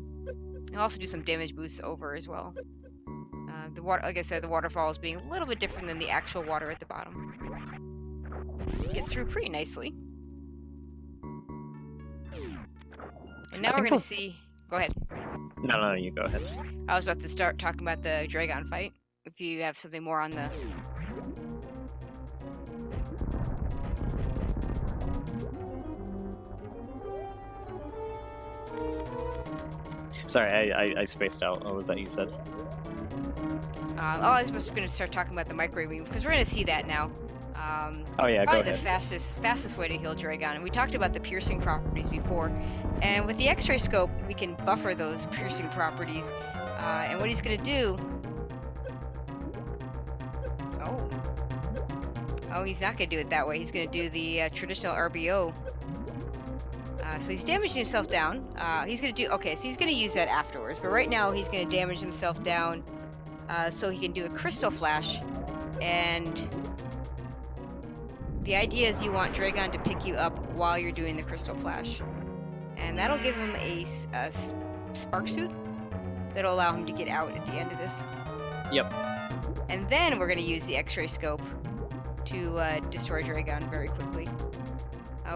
And also do some damage boosts over as well. The water, like I said, the waterfalls being a little bit different than the actual water at the bottom. Gets through pretty nicely. And now we're gonna see. Go ahead. No, you go ahead. I was about to start talking about the Draygon fight. If you have something more on the. Sorry, I spaced out. What was that you said? I was just going to start talking about the microwave beam because we're going to see that now. Oh yeah, go probably ahead. the fastest way to heal Draygon. And we talked about the piercing properties before, and with the X-ray scope, we can buffer those piercing properties. And what he's going to do? Oh, he's not going to do it that way. He's going to do the traditional RBO. So he's damaging himself down. He's going to do... Okay, so he's going to use that afterwards. But right now, he's going to damage himself down so he can do a crystal flash. And the idea is you want Draygon to pick you up while you're doing the crystal flash. And that'll give him a spark suit that'll allow him to get out at the end of this. Yep. And then we're going to use the X-ray scope to destroy Draygon very quickly.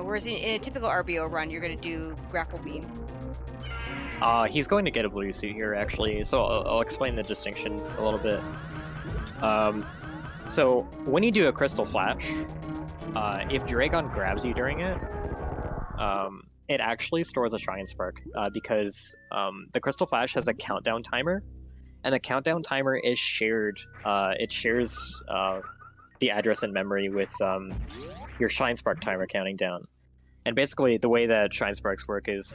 Whereas in a typical RBO run, you're going to do grapple beam. He's going to get a blue suit here, actually, so I'll explain the distinction a little bit. So, when you do a crystal flash, if Draygon grabs you during it, it actually stores a Shine Spark, because the crystal flash has a countdown timer, and the countdown timer is shared. It shares the address in memory with your Shine Spark timer counting down. And basically, the way that Shine Sparks work is,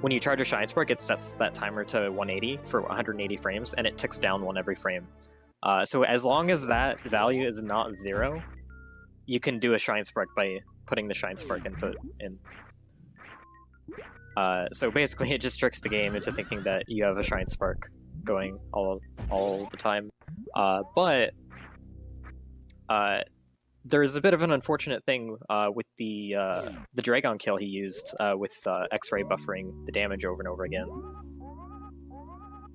when you charge a Shine Spark, it sets that timer to 180 for 180 frames, and it ticks down one every frame. So as long as that value is not 0, you can do a Shine Spark by putting the Shine Spark input in. So basically, it just tricks the game into thinking that you have a Shine Spark going all the time. But there's a bit of an unfortunate thing with the Draygon kill he used with X-ray buffering the damage over and over again.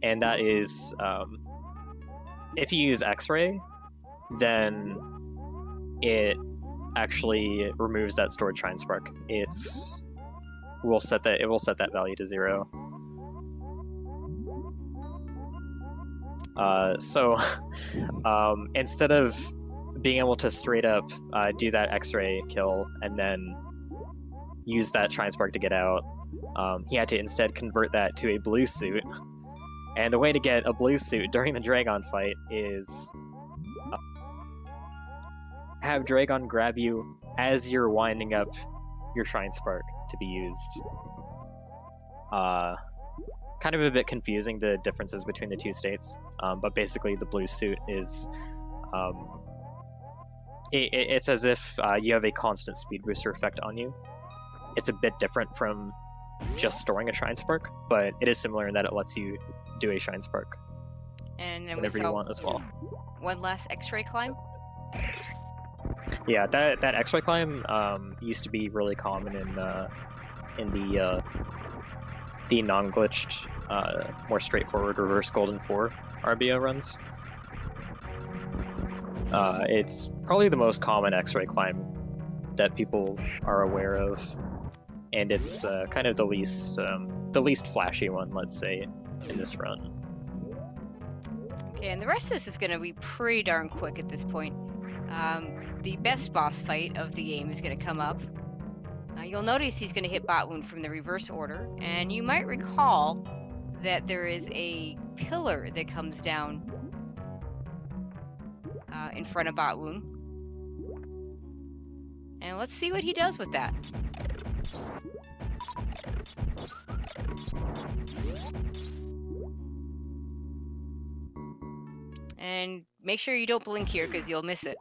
And that is, if you use X-ray, then it actually removes that stored Shine Spark. It will set that value to 0. So instead of being able to straight up do that X-ray kill and then use that Shine Spark to get out, he had to instead convert that to a blue suit. And the way to get a blue suit during the Draygon fight is have Draygon grab you as you're winding up your Shine Spark to be used. Kind of a bit confusing, the differences between the two states, but basically the blue suit is it's as if you have a constant speed booster effect on you. It's a bit different from just storing a Shine Spark, but it is similar in that it lets you do a Shine Spark and then whenever you want as well. One last X-ray climb. Yeah, that X-ray climb used to be really common in the non-glitched, more straightforward reverse Golden 4 RBO runs. It's probably the most common X-ray climb that people are aware of, and it's kind of the least flashy one, let's say, in this run. Okay, and the rest of this is going to be pretty darn quick at this point. The best boss fight of the game is going to come up. You'll notice he's going to hit Botwoon from the reverse order, and you might recall that there is a pillar that comes down in front of Botwoon. And let's see what he does with that. And make sure you don't blink here because you'll miss it.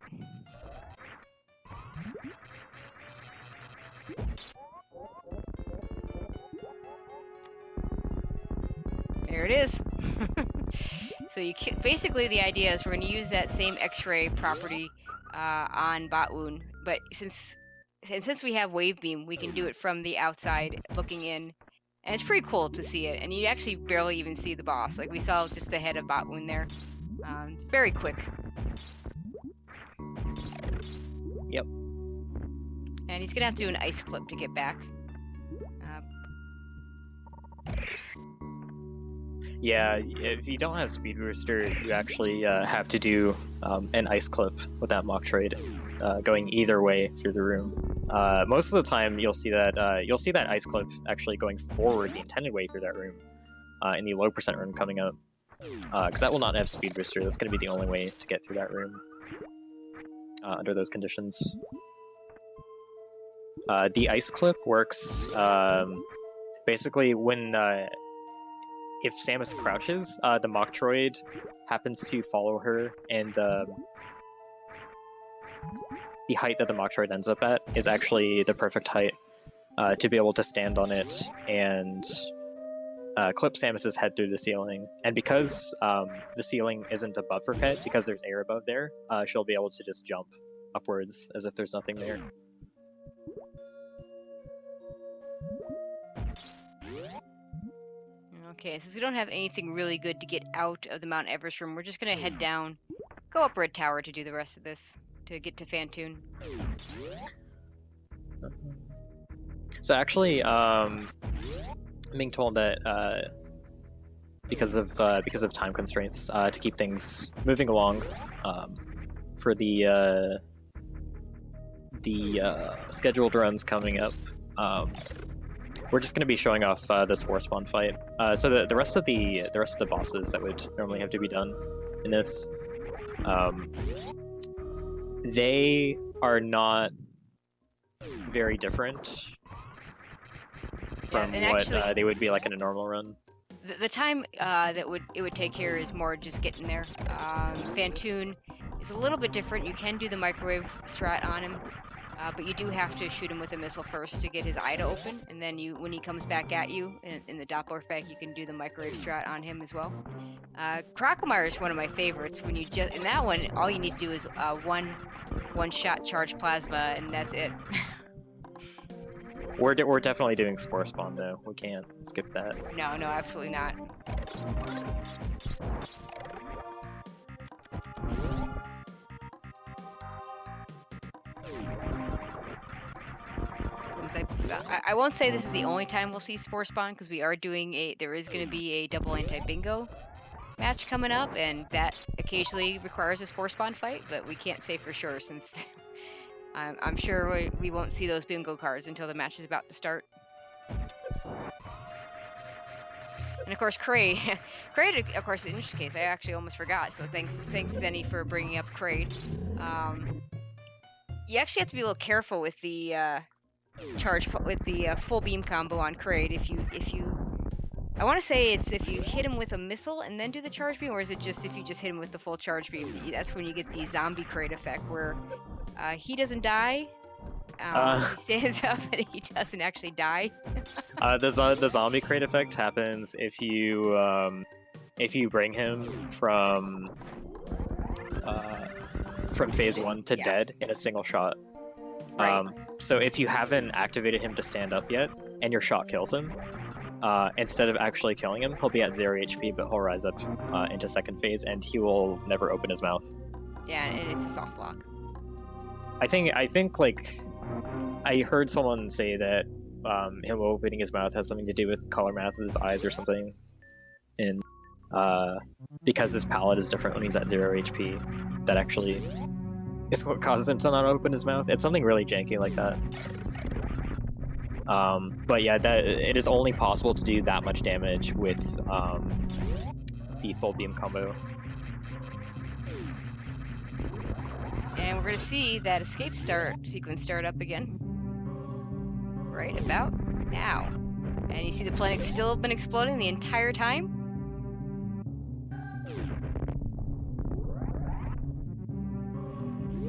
There it is. So basically the idea is we're going to use that same X-ray property on Botwoon, but since we have wave beam, we can do it from the outside looking in, and it's pretty cool to see it. And you actually barely even see the boss. Like we saw just the head of Botwoon there. It's very quick. Yep. And he's gonna have to do an ice clip to get back. Yeah, if you don't have Speed Booster, you actually have to do an ice clip with that mock trade, going either way through the room. Most of the time, you'll see that ice clip actually going forward the intended way through that room in the low percent run coming up, because that will not have Speed Booster. That's going to be the only way to get through that room under those conditions. The ice clip works basically when if Samus crouches, the mock droid happens to follow her, and the height that the mock droid ends up at is actually the perfect height to be able to stand on it and clip Samus's head through the ceiling. And because the ceiling isn't above her head, because there's air above there, she'll be able to just jump upwards as if there's nothing there. Okay, since we don't have anything really good to get out of the Mount Everest room, we're just gonna head down, go up Red Tower to do the rest of this, to get to Phantoon. So actually, I'm being told that because of time constraints, to keep things moving along, for the scheduled runs coming up, we're just going to be showing off this war spawn fight. So the rest of the bosses that would normally have to be done in this, they are not very different from what they would be like in a normal run. The time that it would take here is more just getting there. Phantoon is a little bit different. You can do the microwave strat on him. But you do have to shoot him with a missile first to get his eye to open, and then when he comes back at you in the Doppler effect, you can do the microwave strat on him as well. Crocomire is one of my favorites. When you just in that one, all you need to do is one shot charge plasma, and that's it. We're definitely doing Spore Spawn though. We can't skip that. No, absolutely not. I won't say this is the only time we'll see Spore Spawn, because we are doing there is going to be a double anti-bingo match coming up, and that occasionally requires a Spore Spawn fight, but we can't say for sure, since I'm sure we won't see those bingo cards until the match is about to start. And of course, Kraid, of course, in this case, I actually almost forgot, so thanks Zenny for bringing up Kraid. You actually have to be a little careful with the full beam combo on Kraid. If you I want to say it's if you hit him with a missile and then do the charge beam, or is it just if you just hit him with the full charge beam? That's when you get the zombie Kraid effect, where he doesn't die, he stands up and he doesn't actually die. The zombie Kraid effect happens if you bring him from phase 1 to dead in a single shot. Right. So if you haven't activated him to stand up yet, and your shot kills him, instead of actually killing him, he'll be at 0 HP, but he'll rise up into second phase, and he will never open his mouth. Yeah, and it's a soft block. I think like I heard someone say that him opening his mouth has something to do with color math of his eyes or something, and because his palate is different when he's at 0 HP, that actually is what causes him to not open his mouth. It's something really janky like that. But yeah, that it is only possible to do that much damage with the full beam combo. And we're going to see that escape sequence start up again. Right about now. And you see the planet's still been exploding the entire time.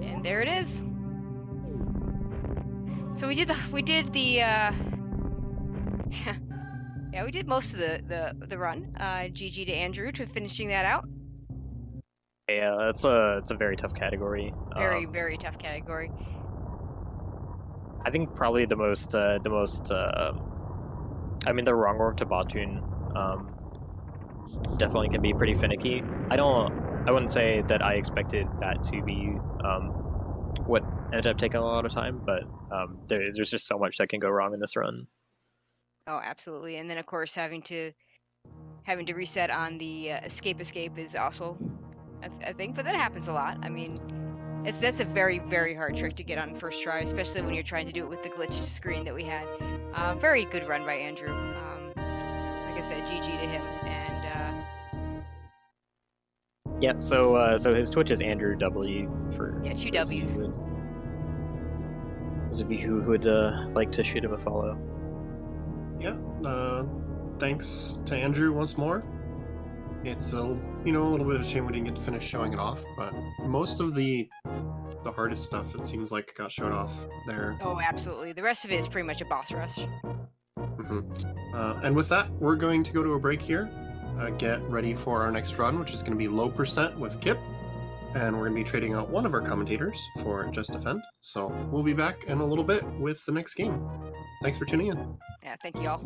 And there it is. So we did the yeah, we did most of the run. GG to Andrew to finishing that out. Yeah, it's a very tough category. Very tough category. I think probably the wrong work to Botwoon definitely can be pretty finicky. I wouldn't say that I expected that to be what ended up taking a lot of time, but there's just so much that can go wrong in this run. Oh, absolutely. And then of course having to reset on the escape is also a thing, but that happens a lot. I mean, that's a very hard trick to get on first try, especially when you're trying to do it with the glitched screen that we had. Very good run by Andrew. Like I said, GG to him. And yeah, so his Twitch is Andrew W for 2 W's. Those of you who would like to shoot him a follow. Yeah. Thanks to Andrew once more. It's a little bit of a shame we didn't get to finish showing it off, but most of the hardest stuff, it seems like, got showed off there. Oh, absolutely. The rest of it is pretty much a boss rush. And with that, we're going to go to a break here. Get ready for our next run, which is going to be low percent with Kip, and we're going to be trading out one of our commentators for Just Defend. So we'll be back in a little bit with the next game. Thanks for tuning in. Yeah, thank you all.